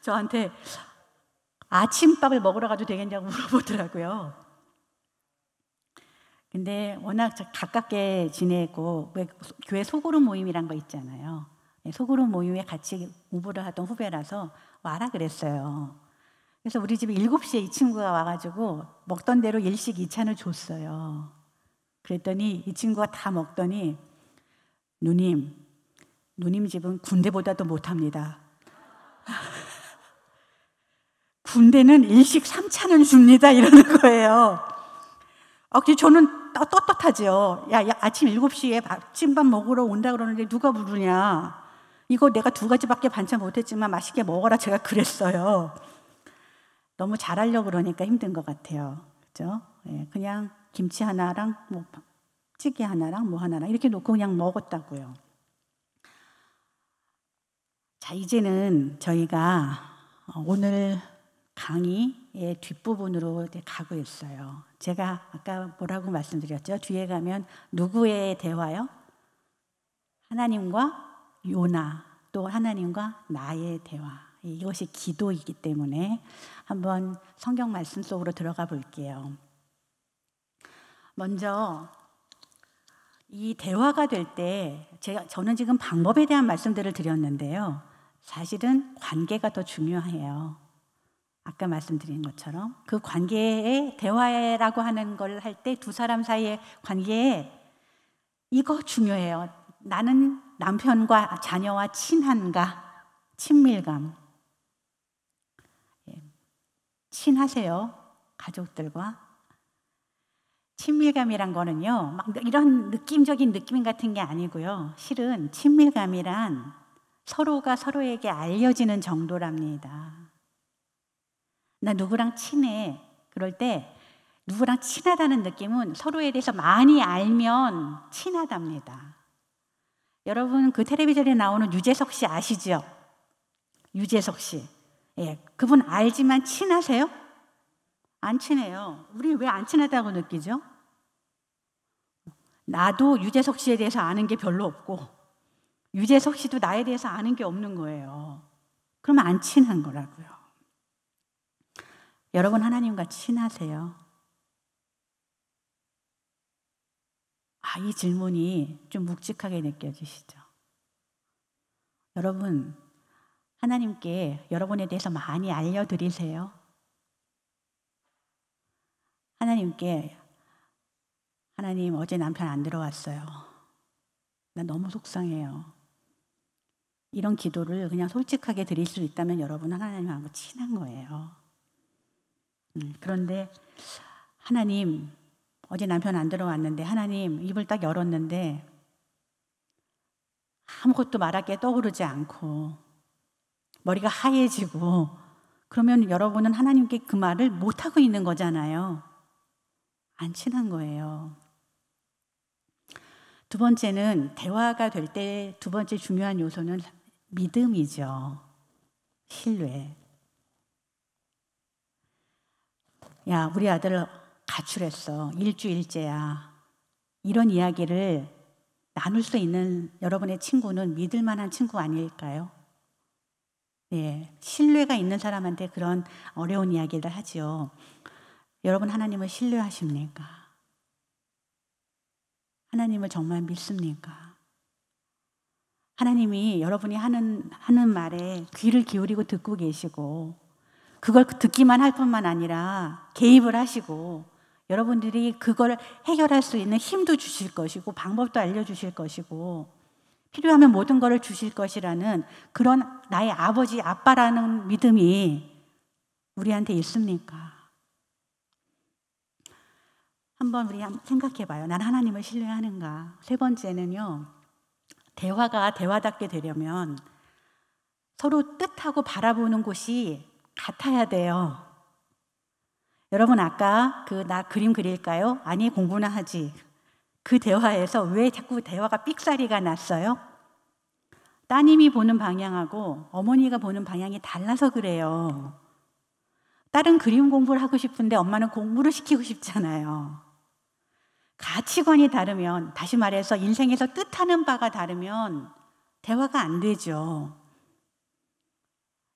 저한테 아침밥을 먹으러 가도 되겠냐고 물어보더라고요. 근데 워낙 가깝게 지내고 왜 교회 소그룹 모임이란 거 있잖아요. 소그룹 모임에 같이 공부를 하던 후배라서 와라 그랬어요. 그래서 우리 집에 7시에 이 친구가 와가지고 먹던 대로 일식 2찬을 줬어요. 그랬더니 이 친구가 다 먹더니 누님 집은 군대보다도 못합니다. 군대는 일식 3찬을 줍니다 이러는 거예요. 저는 떳떳하죠. 야, 아침 7시에 아침밥 먹으러 온다 그러는데 누가 부르냐. 이거 내가 2가지밖에 반찬 못했지만 맛있게 먹어라 제가 그랬어요. 너무 잘하려고 그러니까 힘든 것 같아요. 그렇죠? 예, 그냥 김치 하나랑 뭐 찌개 하나랑 뭐 하나랑 이렇게 놓고 그냥 먹었다고요. 자, 이제는 저희가 오늘 강의의 뒷부분으로 가고 있어요. 제가 아까 뭐라고 말씀드렸죠? 뒤에 가면 누구의 대화요? 하나님과 요나, 또 하나님과 나의 대화. 이것이 기도이기 때문에 한번 성경 말씀 속으로 들어가 볼게요. 먼저 이 대화가 될 때 저는 지금 방법에 대한 말씀들을 드렸는데요. 사실은 관계가 더 중요해요. 아까 말씀드린 것처럼 그 관계의 대화라고 하는 걸 할 때 두 사람 사이의 관계에 이거 중요해요. 나는 남편과 자녀와 친한가? 친밀감. 친하세요? 가족들과? 친밀감이란 거는요, 막 이런 느낌적인 느낌 같은 게 아니고요. 실은 친밀감이란 서로가 서로에게 알려지는 정도랍니다. 나 누구랑 친해. 그럴 때 누구랑 친하다는 느낌은 서로에 대해서 많이 알면 친하답니다. 여러분 그 텔레비전에 나오는 유재석 씨 아시죠? 유재석 씨. 예, 그분 알지만 친하세요? 안 친해요. 우리 왜 안 친하다고 느끼죠? 나도 유재석 씨에 대해서 아는 게 별로 없고 유재석 씨도 나에 대해서 아는 게 없는 거예요. 그러면 안 친한 거라고요. 여러분 하나님과 친하세요? 이 질문이 좀 묵직하게 느껴지시죠? 여러분 하나님께 여러분에 대해서 많이 알려드리세요? 하나님께 하나님 어제 남편 안 들어왔어요. 나 너무 속상해요. 이런 기도를 그냥 솔직하게 드릴 수 있다면 여러분 하나님하고 친한 거예요. 그런데 하나님 어제 남편 안 들어왔는데 하나님 입을 딱 열었는데 아무것도 말할 게 떠오르지 않고 머리가 하얘지고 그러면 여러분은 하나님께 그 말을 못하고 있는 거잖아요. 안 친한 거예요. 두 번째는 대화가 될 때 두 번째 중요한 요소는 믿음이죠. 신뢰. 야, 우리 아들 가출했어. 일주일째야. 이런 이야기를 나눌 수 있는 여러분의 친구는 믿을 만한 친구 아닐까요? 예, 신뢰가 있는 사람한테 그런 어려운 이야기를 하죠. 여러분 하나님을 신뢰하십니까? 하나님을 정말 믿습니까? 하나님이 여러분이 하는 말에 귀를 기울이고 듣고 계시고 그걸 듣기만 할 뿐만 아니라 개입을 하시고 여러분들이 그걸 해결할 수 있는 힘도 주실 것이고 방법도 알려주실 것이고 필요하면 모든 것을 주실 것이라는 그런 나의 아버지, 아빠라는 믿음이 우리한테 있습니까? 한번 우리 생각해 봐요. 난 하나님을 신뢰하는가? 세 번째는요. 대화가 대화답게 되려면 서로 뜻하고 바라보는 곳이 같아야 돼요. 여러분 아까 나 그림 그릴까요? 아니 공부나 하지. 그 대화에서 왜 자꾸 대화가 삑사리가 났어요? 따님이 보는 방향하고 어머니가 보는 방향이 달라서 그래요. 딸은 그림 공부를 하고 싶은데 엄마는 공부를 시키고 싶잖아요. 가치관이 다르면, 다시 말해서 인생에서 뜻하는 바가 다르면 대화가 안 되죠.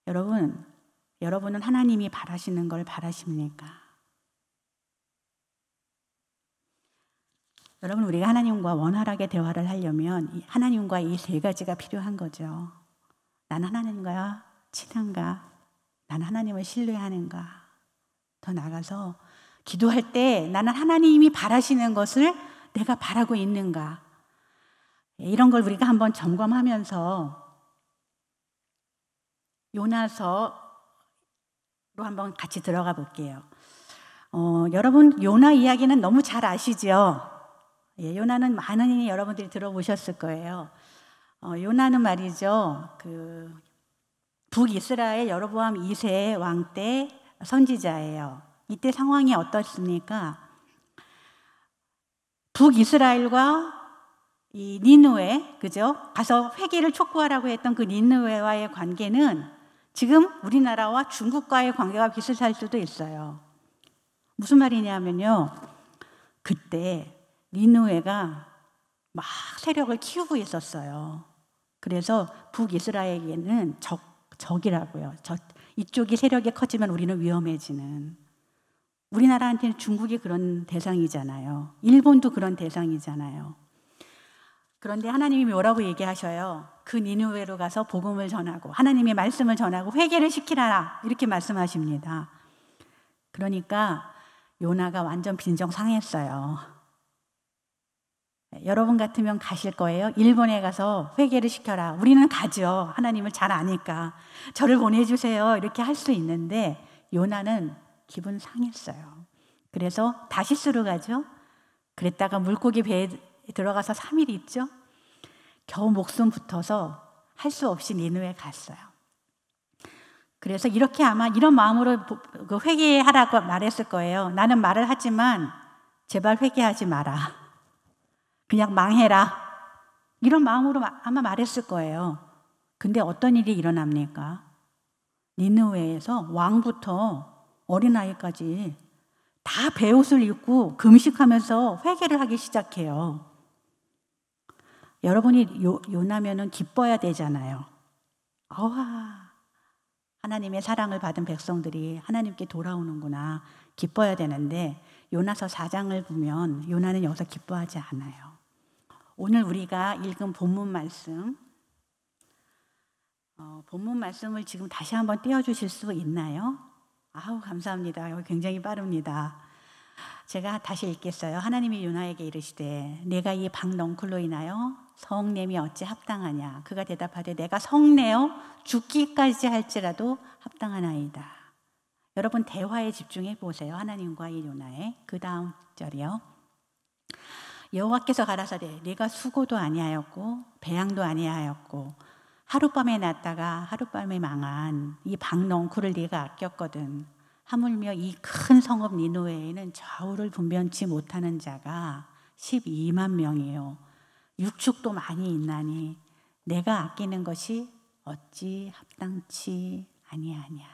여러분은 하나님이 바라시는 걸 바라십니까? 여러분, 우리가 하나님과 원활하게 대화를 하려면 하나님과 이 세 가지가 필요한 거죠. 나는 하나님과 친한가? 나는 하나님을 신뢰하는가? 더 나아가서 기도할 때 나는 하나님이 바라시는 것을 내가 바라고 있는가? 이런 걸 우리가 한번 점검하면서 요나서로 한번 같이 들어가 볼게요. 여러분, 요나 이야기는 너무 잘 아시죠? 요나는 많은 여러분들이 들어보셨을 거예요. 요나는 말이죠, 북이스라엘 여로보암 2세 왕 때 선지자예요. 이때 상황이 어떻습니까? 북이스라엘과 이 니느웨, 그죠? 가서 회개를 촉구하라고 했던 그 니느웨와의 관계는 지금 우리나라와 중국과의 관계가 비슷할 수도 있어요. 무슨 말이냐면요, 그때 니느웨가 막 세력을 키우고 있었어요. 그래서 북이스라엘에게는 적이라고요. 이쪽이 세력이 커지면 우리는 위험해지는. 우리나라한테는 중국이 그런 대상이잖아요. 일본도 그런 대상이잖아요. 그런데 하나님이 뭐라고 얘기하셔요? 그 니느웨로 가서 복음을 전하고 하나님의 말씀을 전하고 회개를 시키라, 이렇게 말씀하십니다. 그러니까 요나가 완전 빈정상했어요. 여러분 같으면 가실 거예요? 일본에 가서 회개를 시켜라. 우리는 가죠. 하나님을 잘 아니까. 저를 보내주세요. 이렇게 할 수 있는데 요나는 기분 상했어요. 그래서 다시스로 가죠. 그랬다가 물고기 배에 들어가서 3일 있죠. 겨우 목숨 붙어서 할 수 없이 니느웨 갔어요. 그래서 이렇게 아마 이런 마음으로 회개하라고 말했을 거예요. 나는 말을 하지만 제발 회개하지 마라. 그냥 망해라. 이런 마음으로 아마 말했을 거예요. 근데 어떤 일이 일어납니까? 니느웨에서 왕부터 어린아이까지 다 베옷을 입고 금식하면서 회개를 하기 시작해요. 여러분이 요나면은 기뻐야 되잖아요. 하나님의 사랑을 받은 백성들이 하나님께 돌아오는구나, 기뻐야 되는데 요나서 4장을 보면 요나는 여기서 기뻐하지 않아요. 오늘 우리가 읽은 본문 말씀을 지금 다시 한번 띄워주실 수 있나요? 감사합니다. 굉장히 빠릅니다. 제가 다시 읽겠어요. 하나님이 요나에게 이르시되 내가 이 박넝쿨로 인하여 성냄이 어찌 합당하냐? 그가 대답하되 내가 성내어 죽기까지 할지라도 합당하나이다. 여러분, 대화에 집중해 보세요. 하나님과 이 요나의 그 다음 절이요. 여호와께서 가라사대 네가 수고도 아니하였고 배양도 아니하였고 하룻밤에 났다가 하룻밤에 망한 이 박넝쿨을 네가 아꼈거든. 하물며 이 큰 성읍 니느웨에는 좌우를 분변치 못하는 자가 12만 명이에요. 육축도 많이 있나니 내가 아끼는 것이 어찌 합당치 아니하냐.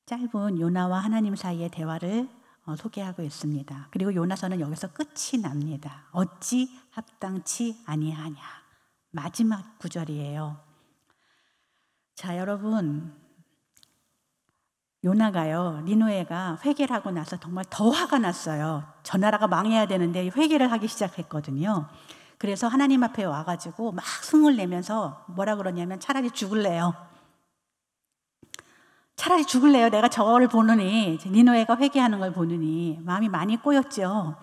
짧은 요나와 하나님 사이의 대화를 소개하고 있습니다. 그리고 요나서는 여기서 끝이 납니다. 어찌 합당치 아니하냐. 마지막 구절이에요. 자, 여러분, 요나가요, 니느웨가 회개를 하고 나서 정말 더 화가 났어요. 저 나라가 망해야 되는데 회개를 하기 시작했거든요. 그래서 하나님 앞에 와가지고 막 승을 내면서 뭐라 그러냐면 차라리 죽을래요. 내가 저를 보느니, 니느웨가 회개하는 걸 보느니 마음이 많이 꼬였죠.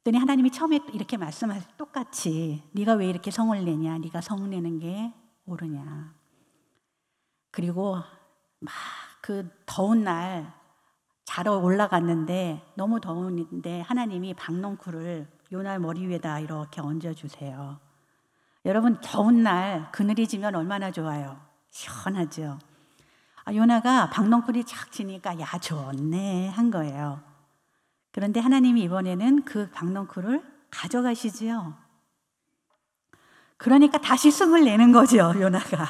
그랬더니 하나님이 처음에 이렇게 말씀하세요. 똑같이 네가 왜 이렇게 성을 내냐? 네가 성 내는 게 옳으냐? 그리고 막 그 더운 날 자러 올라갔는데 너무 더운데 하나님이 박넝쿨을 요나 머리 위에다 이렇게 얹어주세요. 여러분, 더운 날 그늘이 지면 얼마나 좋아요? 시원하죠. 요나가 박넝쿨이 착 지니까 야 좋네 한 거예요. 그런데 하나님이 이번에는 그 박넝쿨을 가져가시지요. 그러니까 다시 숨을 내는 거죠, 요나가.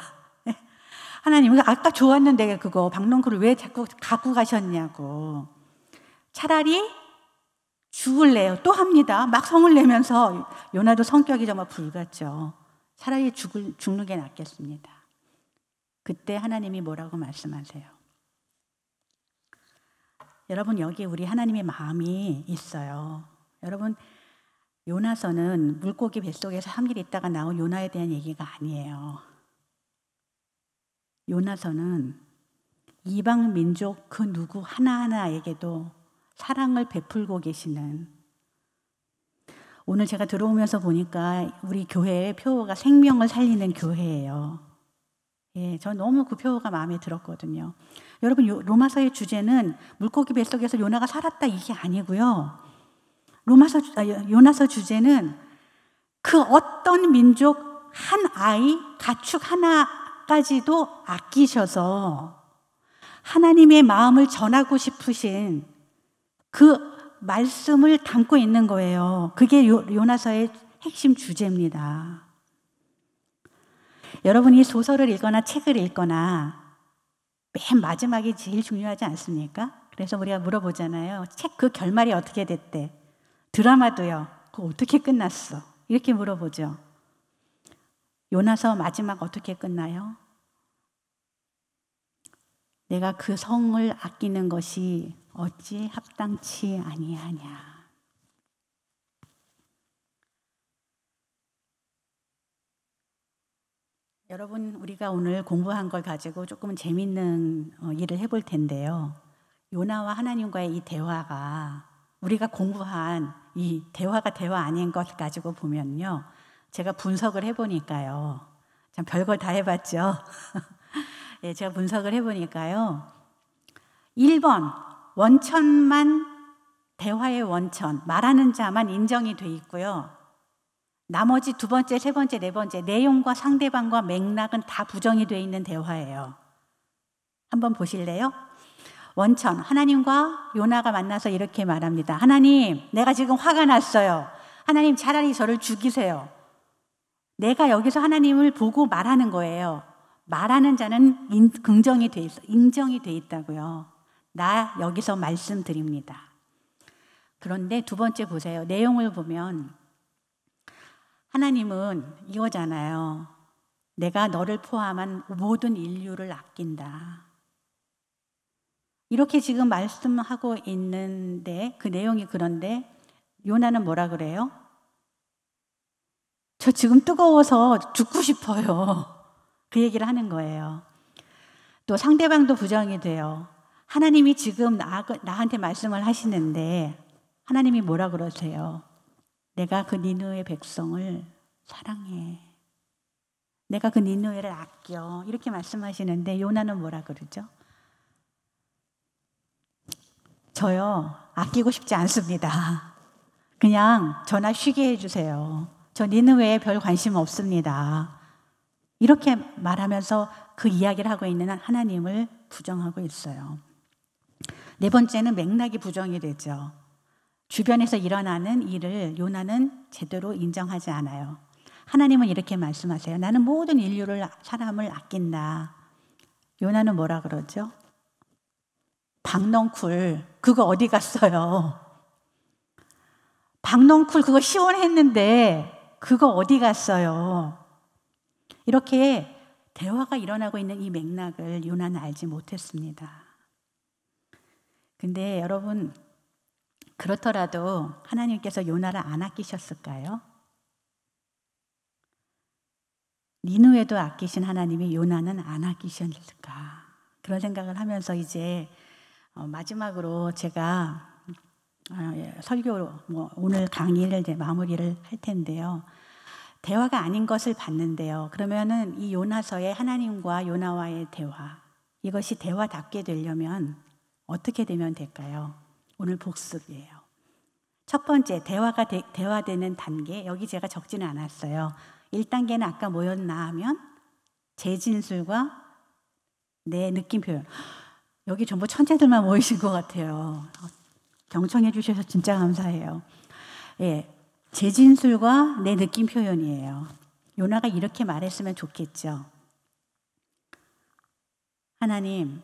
하나님, 아까 좋았는데 그거 박넝쿨을 왜 자꾸 갖고 가셨냐고. 차라리 죽을래요. 또 합니다. 막 성을 내면서. 요나도 성격이 정말 불같죠. 차라리 죽는 게 낫겠습니다. 그때 하나님이 뭐라고 말씀하세요? 여러분, 여기 우리 하나님의 마음이 있어요. 여러분, 요나서는 물고기 뱃속에서 3일 있다가 나온 요나에 대한 얘기가 아니에요. 요나서는 이방 민족 그 누구 하나하나에게도 사랑을 베풀고 계시는, 오늘 제가 들어오면서 보니까 우리 교회의 표어가 생명을 살리는 교회예요. 예, 저 너무 그 표어가 마음에 들었거든요. 여러분, 로마서의 주제는 물고기 뱃속에서 요나가 살았다 이게 아니고요. 요나서 주제는 그 어떤 민족 한 아이, 가축 하나까지도 아끼셔서 하나님의 마음을 전하고 싶으신 그 말씀을 담고 있는 거예요. 그게 요나서의 핵심 주제입니다. 여러분이 소설을 읽거나 책을 읽거나 맨 마지막이 제일 중요하지 않습니까? 그래서 우리가 물어보잖아요. 책 그 결말이 어떻게 됐대? 드라마도요. 그거 어떻게 끝났어? 이렇게 물어보죠. 요나서 마지막 어떻게 끝나요? 내가 그 성을 아끼는 것이 어찌 합당치 아니하냐. 여러분, 우리가 오늘 공부한 걸 가지고 조금 재밌는 일을 해볼 텐데요. 요나와 하나님과의 이 대화가, 우리가 공부한 이 대화가 대화 아닌 것 가지고 보면요, 제가 분석을 해보니까요, 참 별걸 다 해봤죠. 예, 제가 분석을 해보니까요, 1번 원천만, 대화의 원천, 말하는 자만 인정이 돼 있고요, 나머지 두 번째, 세 번째, 네 번째 내용과 상대방과 맥락은 다 부정이 돼 있는 대화예요. 한번 보실래요? 원천, 하나님과 요나가 만나서 이렇게 말합니다. 하나님, 내가 지금 화가 났어요. 하나님, 차라리 저를 죽이세요. 내가 여기서 하나님을 보고 말하는 거예요. 말하는 자는 긍정이 돼 있어, 인정이 돼 있다고요. 나 여기서 말씀드립니다. 그런데 두 번째 보세요. 내용을 보면 하나님은 이거잖아요. 내가 너를 포함한 모든 인류를 아낀다. 이렇게 지금 말씀하고 있는데, 그 내용이 그런데 요나는 뭐라 그래요? 저 지금 뜨거워서 죽고 싶어요. 그 얘기를 하는 거예요. 또 상대방도 부정이 돼요. 하나님이 지금 나한테 말씀을 하시는데 하나님이 뭐라 그러세요? 내가 그 니느웨 백성을 사랑해. 내가 그 니느웨를 아껴. 이렇게 말씀하시는데 요나는 뭐라 그러죠? 저요, 아끼고 싶지 않습니다. 그냥 저나 쉬게 해주세요. 저 니느웨에 별 관심 없습니다. 이렇게 말하면서 그 이야기를 하고 있는 하나님을 부정하고 있어요. 네 번째는 맥락이 부정이 되죠. 주변에서 일어나는 일을 요나는 제대로 인정하지 않아요. 하나님은 이렇게 말씀하세요. 나는 모든 인류를, 사람을 아낀다. 요나는 뭐라 그러죠? 박넝쿨, 그거 어디 갔어요? 박넝쿨 그거 시원했는데 그거 어디 갔어요? 이렇게 대화가 일어나고 있는 이 맥락을 요나는 알지 못했습니다. 근데 여러분, 그렇더라도 하나님께서 요나를 안 아끼셨을까요? 니느웨도 아끼신 하나님이 요나는 안 아끼셨을까? 그런 생각을 하면서 이제 마지막으로 제가 설교로 오늘 강의를 이제 마무리를 할 텐데요. 대화가 아닌 것을 봤는데요. 그러면은 이 요나서의 하나님과 요나와의 대화, 이것이 대화답게 되려면 어떻게 되면 될까요? 오늘 복습이에요. 첫 번째, 대화되는 단계, 여기 제가 적지는 않았어요. 1단계는 아까 뭐였나 하면 제 진술과 내 느낌 표현. 여기 전부 천재들만 모이신 것 같아요. 경청해 주셔서 진짜 감사해요. 예, 제 진술과 내 느낌 표현이에요. 요나가 이렇게 말했으면 좋겠죠. 하나님,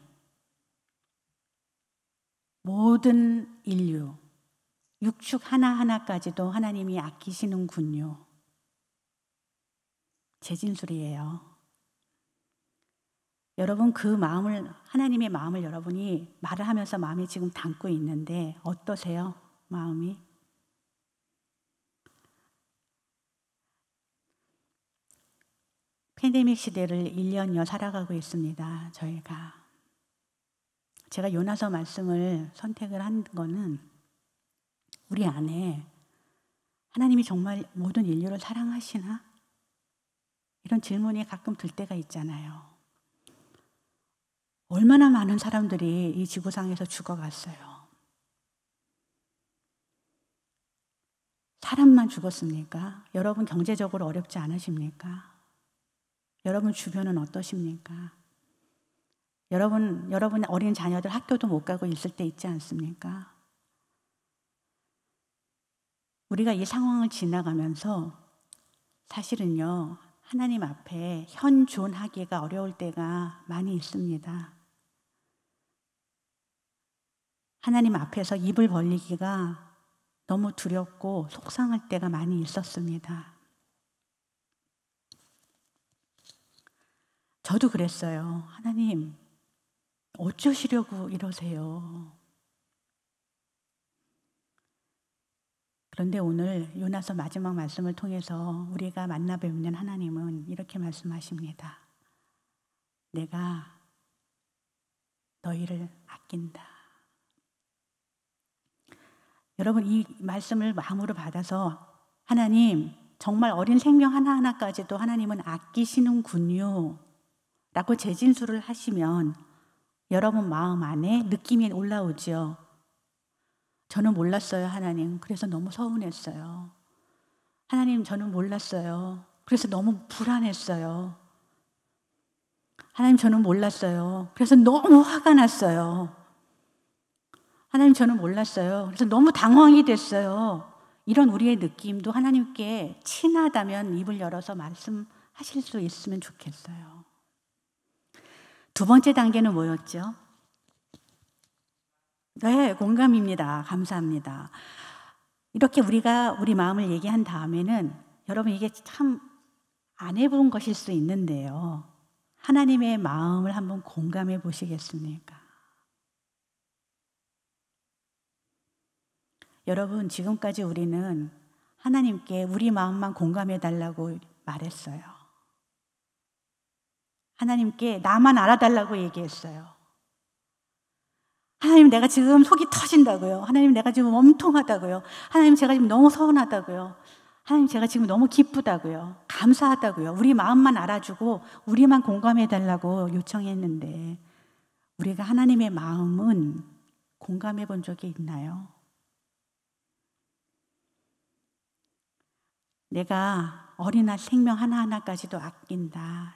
모든 인류, 육축 하나하나까지도 하나님이 아끼시는군요. 제 진술이에요. 여러분, 그 마음을, 하나님의 마음을 여러분이 말을 하면서 마음에 지금 담고 있는데 어떠세요? 마음이? 팬데믹 시대를 1년여 살아가고 있습니다. 제가 요나서 말씀을 선택을 한 거는 우리 안에 하나님이 정말 모든 인류를 사랑하시나? 이런 질문이 가끔 들 때가 있잖아요. 얼마나 많은 사람들이 이 지구상에서 죽어갔어요. 사람만 죽었습니까? 여러분 경제적으로 어렵지 않으십니까? 여러분 주변은 어떠십니까? 여러분 어린 자녀들 학교도 못 가고 있을 때 있지 않습니까? 우리가 이 상황을 지나가면서 사실은요, 하나님 앞에 현존하기가 어려울 때가 많이 있습니다. 하나님 앞에서 입을 벌리기가 너무 두렵고 속상할 때가 많이 있었습니다. 저도 그랬어요. 하나님, 어쩌시려고 이러세요? 그런데 오늘 요나서 마지막 말씀을 통해서 우리가 만나 뵙는 하나님은 이렇게 말씀하십니다. 내가 너희를 아낀다. 여러분, 이 말씀을 마음으로 받아서 하나님, 정말 어린 생명 하나하나까지도 하나님은 아끼시는군요 라고 재진술을 하시면 여러분 마음 안에 느낌이 올라오죠. 저는 몰랐어요, 하나님. 그래서 너무 서운했어요. 하나님, 저는 몰랐어요. 그래서 너무 불안했어요. 하나님, 저는 몰랐어요. 그래서 너무 화가 났어요. 하나님, 저는 몰랐어요. 그래서 너무 당황이 됐어요. 이런 우리의 느낌도 하나님께 친하다면 입을 열어서 말씀하실 수 있으면 좋겠어요. 두 번째 단계는 뭐였죠? 네, 공감입니다. 감사합니다. 이렇게 우리가 우리 마음을 얘기한 다음에는 여러분 이게 참 안 해본 것일 수 있는데요. 하나님의 마음을 한번 공감해 보시겠습니까? 여러분, 지금까지 우리는 하나님께 우리 마음만 공감해 달라고 말했어요. 하나님께 나만 알아달라고 얘기했어요. 하나님, 내가 지금 속이 터진다고요. 하나님, 내가 지금 엄통하다고요. 하나님, 제가 지금 너무 서운하다고요. 하나님, 제가 지금 너무 기쁘다고요. 감사하다고요. 우리 마음만 알아주고 우리만 공감해달라고 요청했는데 우리가 하나님의 마음은 공감해 본 적이 있나요? 내가 어린아이 생명 하나하나까지도 아낀다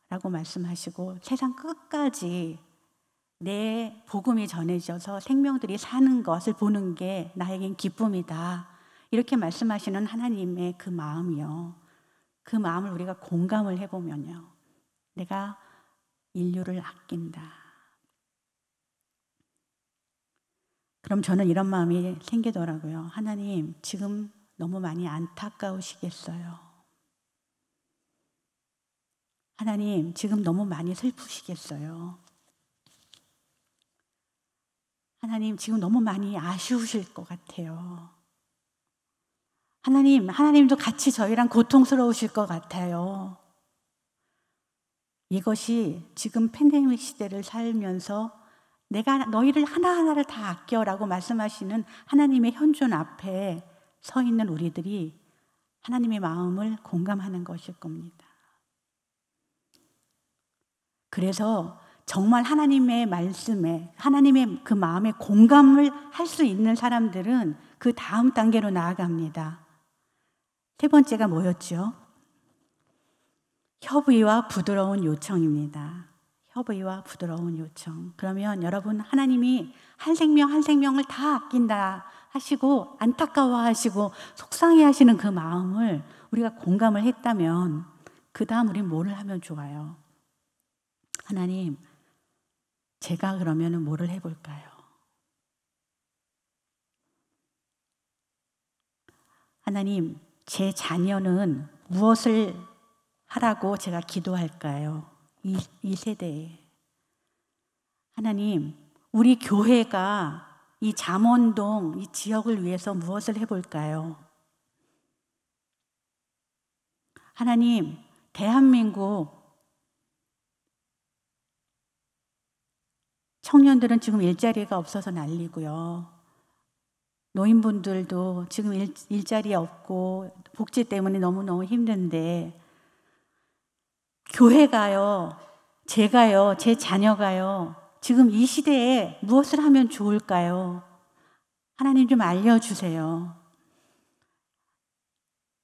라고 말씀하시고 세상 끝까지 내 복음이 전해져서 생명들이 사는 것을 보는 게 나에겐 기쁨이다. 이렇게 말씀하시는 하나님의 그 마음이요. 그 마음을 우리가 공감을 해보면요. 내가 인류를 아낀다. 그럼 저는 이런 마음이 생기더라고요. 하나님, 지금 너무 많이 안타까우시겠어요. 하나님, 지금 너무 많이 슬프시겠어요. 하나님, 지금 너무 많이 아쉬우실 것 같아요. 하나님도 같이 저희랑 고통스러우실 것 같아요. 이것이 지금 팬데믹 시대를 살면서 내가 너희를 하나하나를 다 아껴라고 말씀하시는 하나님의 현존 앞에 서 있는 우리들이 하나님의 마음을 공감하는 것일 겁니다. 그래서 정말 하나님의 말씀에, 하나님의 그 마음에 공감을 할 수 있는 사람들은 그 다음 단계로 나아갑니다. 세 번째가 뭐였죠? 협의와 부드러운 요청입니다. 협의와 부드러운 요청. 그러면 여러분, 하나님이 한 생명 한 생명을 다 아낀다 하시고 안타까워하시고 속상해하시는 그 마음을 우리가 공감을 했다면 그 다음 우린 뭐를 하면 좋아요? 하나님, 제가 그러면 뭐를 해볼까요? 하나님, 제 자녀는 무엇을 하라고 제가 기도할까요? 이 세대에. 하나님, 우리 교회가 이 잠원동 이 지역을 위해서 무엇을 해볼까요? 하나님, 대한민국 청년들은 지금 일자리가 없어서 난리고요. 노인분들도 지금 일자리 없고 복지 때문에 너무너무 힘든데 교회가요, 제가요, 제 자녀가요, 지금 이 시대에 무엇을 하면 좋을까요? 하나님 좀 알려주세요.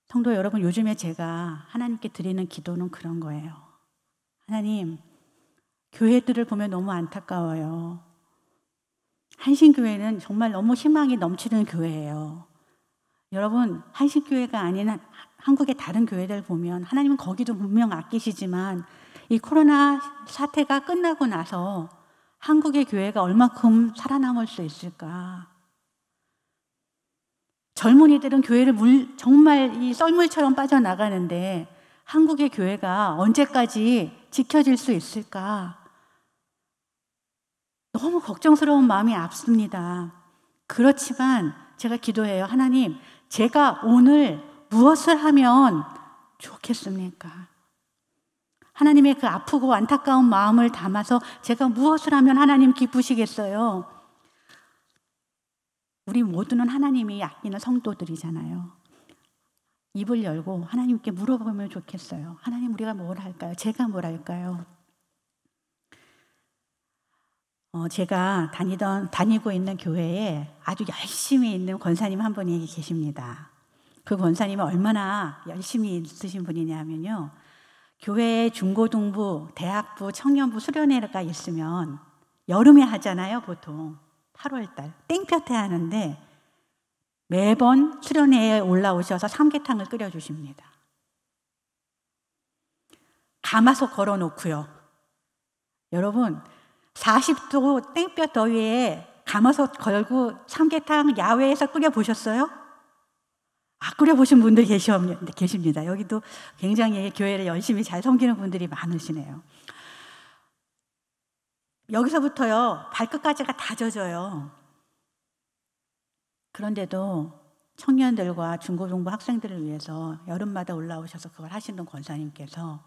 성도 여러분, 요즘에 제가 하나님께 드리는 기도는 그런 거예요. 하나님, 교회들을 보면 너무 안타까워요. 한신교회는 정말 너무 희망이 넘치는 교회예요. 여러분, 한신교회가 아닌 한국의 다른 교회들 보면 하나님은 거기도 분명 아끼시지만 이 코로나 사태가 끝나고 나서 한국의 교회가 얼마큼 살아남을 수 있을까? 젊은이들은 교회를 정말 이 썰물처럼 빠져나가는데 한국의 교회가 언제까지 지켜질 수 있을까? 너무 걱정스러운 마음이 앞섭니다. 그렇지만 제가 기도해요. 하나님, 제가 오늘 무엇을 하면 좋겠습니까? 하나님의 그 아프고 안타까운 마음을 담아서 제가 무엇을 하면 하나님 기쁘시겠어요? 우리 모두는 하나님이 아끼는 성도들이잖아요. 입을 열고 하나님께 물어보면 좋겠어요. 하나님, 우리가 뭘 할까요? 제가 뭘 할까요? 제가 다니고 있는 교회에 아주 열심히 있는 권사님 한 분이 계십니다. 그 권사님은 얼마나 열심히 있으신 분이냐면요. 교회에 중고등부, 대학부, 청년부 수련회가 있으면 여름에 하잖아요, 보통. 8월달. 땡볕에 하는데 매번 수련회에 올라오셔서 삼계탕을 끓여주십니다. 가마솥 걸어놓고요. 여러분, 40도 땡볕 더위에 가마솥 걸고 삼계탕 야외에서 끓여보셨어요? 끓여보신 분들 계십니다. 여기도 굉장히 교회를 열심히 잘 섬기는 분들이 많으시네요. 여기서부터요, 발끝까지가 다 젖어요. 그런데도 청년들과 중고등부 학생들을 위해서 여름마다 올라오셔서 그걸 하시는 권사님께서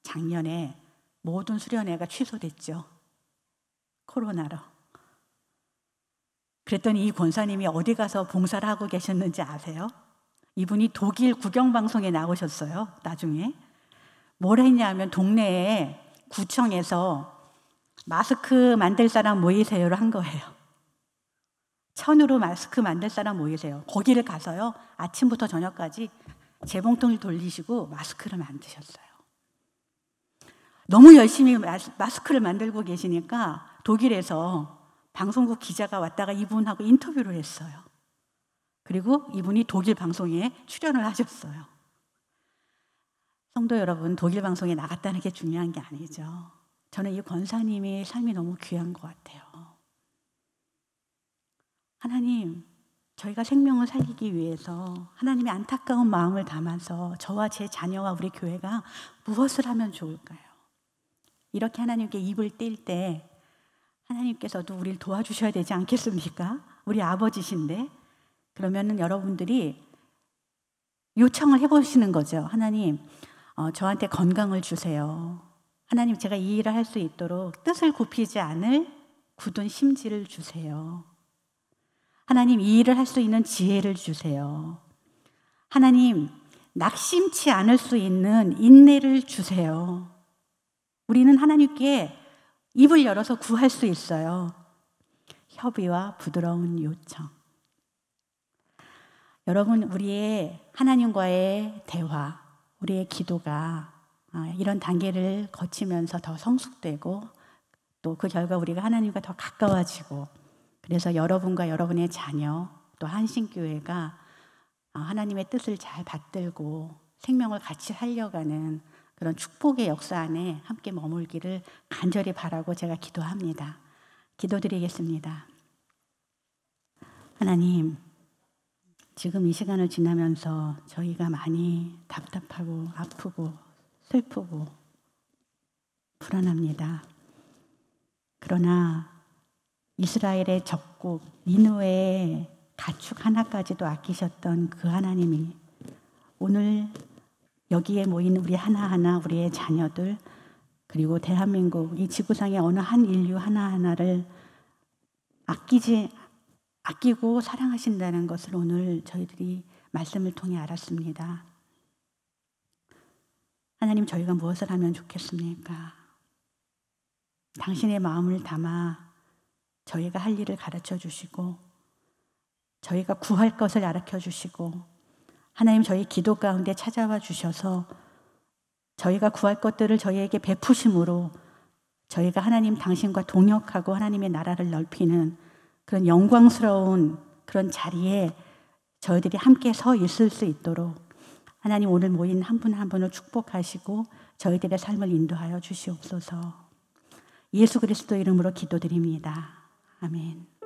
작년에 모든 수련회가 취소됐죠. 코로나로. 그랬더니 이 권사님이 어디 가서 봉사를 하고 계셨는지 아세요? 이분이 독일 국영방송에 나오셨어요. 나중에 뭘 했냐면 동네에 구청에서 마스크 만들 사람 모이세요를 한 거예요. 1000으로 마스크 만들 사람 모이세요. 거기를 가서요, 아침부터 저녁까지 재봉통을 돌리시고 마스크를 만드셨어요. 너무 열심히 마스크를 만들고 계시니까 독일에서 방송국 기자가 왔다가 이분하고 인터뷰를 했어요. 그리고 이분이 독일 방송에 출연을 하셨어요. 성도 여러분, 독일 방송에 나갔다는 게 중요한 게 아니죠. 저는 이 권사님의 삶이 너무 귀한 것 같아요. 하나님, 저희가 생명을 살리기 위해서 하나님의 안타까운 마음을 담아서 저와 제 자녀와 우리 교회가 무엇을 하면 좋을까요? 이렇게 하나님께 입을 뗄 때 하나님께서도 우리를 도와주셔야 되지 않겠습니까? 우리 아버지신데. 그러면은 여러분들이 요청을 해보시는 거죠. 하나님, 저한테 건강을 주세요. 하나님, 제가 이 일을 할 수 있도록 뜻을 굽히지 않을 굳은 심지를 주세요. 하나님, 이 일을 할 수 있는 지혜를 주세요. 하나님, 낙심치 않을 수 있는 인내를 주세요. 우리는 하나님께 입을 열어서 구할 수 있어요. 협의와 부드러운 요청. 여러분, 우리의 하나님과의 대화, 우리의 기도가 이런 단계를 거치면서 더 성숙되고 또 그 결과 우리가 하나님과 더 가까워지고, 그래서 여러분과 여러분의 자녀 또 한신교회가 하나님의 뜻을 잘 받들고 생명을 같이 살려가는 그런 축복의 역사 안에 함께 머물기를 간절히 바라고 제가 기도합니다. 기도드리겠습니다. 하나님, 지금 이 시간을 지나면서 저희가 많이 답답하고 아프고 슬프고 불안합니다. 그러나 이스라엘의 적국 니느웨의 가축 하나까지도 아끼셨던 그 하나님이 오늘 여기에 모인 우리 하나하나, 우리의 자녀들, 그리고 대한민국 이 지구상의 어느 한 인류 하나하나를 아끼고 사랑하신다는 것을 오늘 저희들이 말씀을 통해 알았습니다. 하나님, 저희가 무엇을 하면 좋겠습니까? 당신의 마음을 담아 저희가 할 일을 가르쳐 주시고, 저희가 구할 것을 알려 주시고, 하나님 저희 기도 가운데 찾아와 주셔서 저희가 구할 것들을 저희에게 베푸심으로 저희가 하나님 당신과 동역하고 하나님의 나라를 넓히는 그런 영광스러운 그런 자리에 저희들이 함께 서 있을 수 있도록 하나님 오늘 모인 한 분 한 분을 축복하시고 저희들의 삶을 인도하여 주시옵소서. 예수 그리스도 이름으로 기도드립니다. 아멘.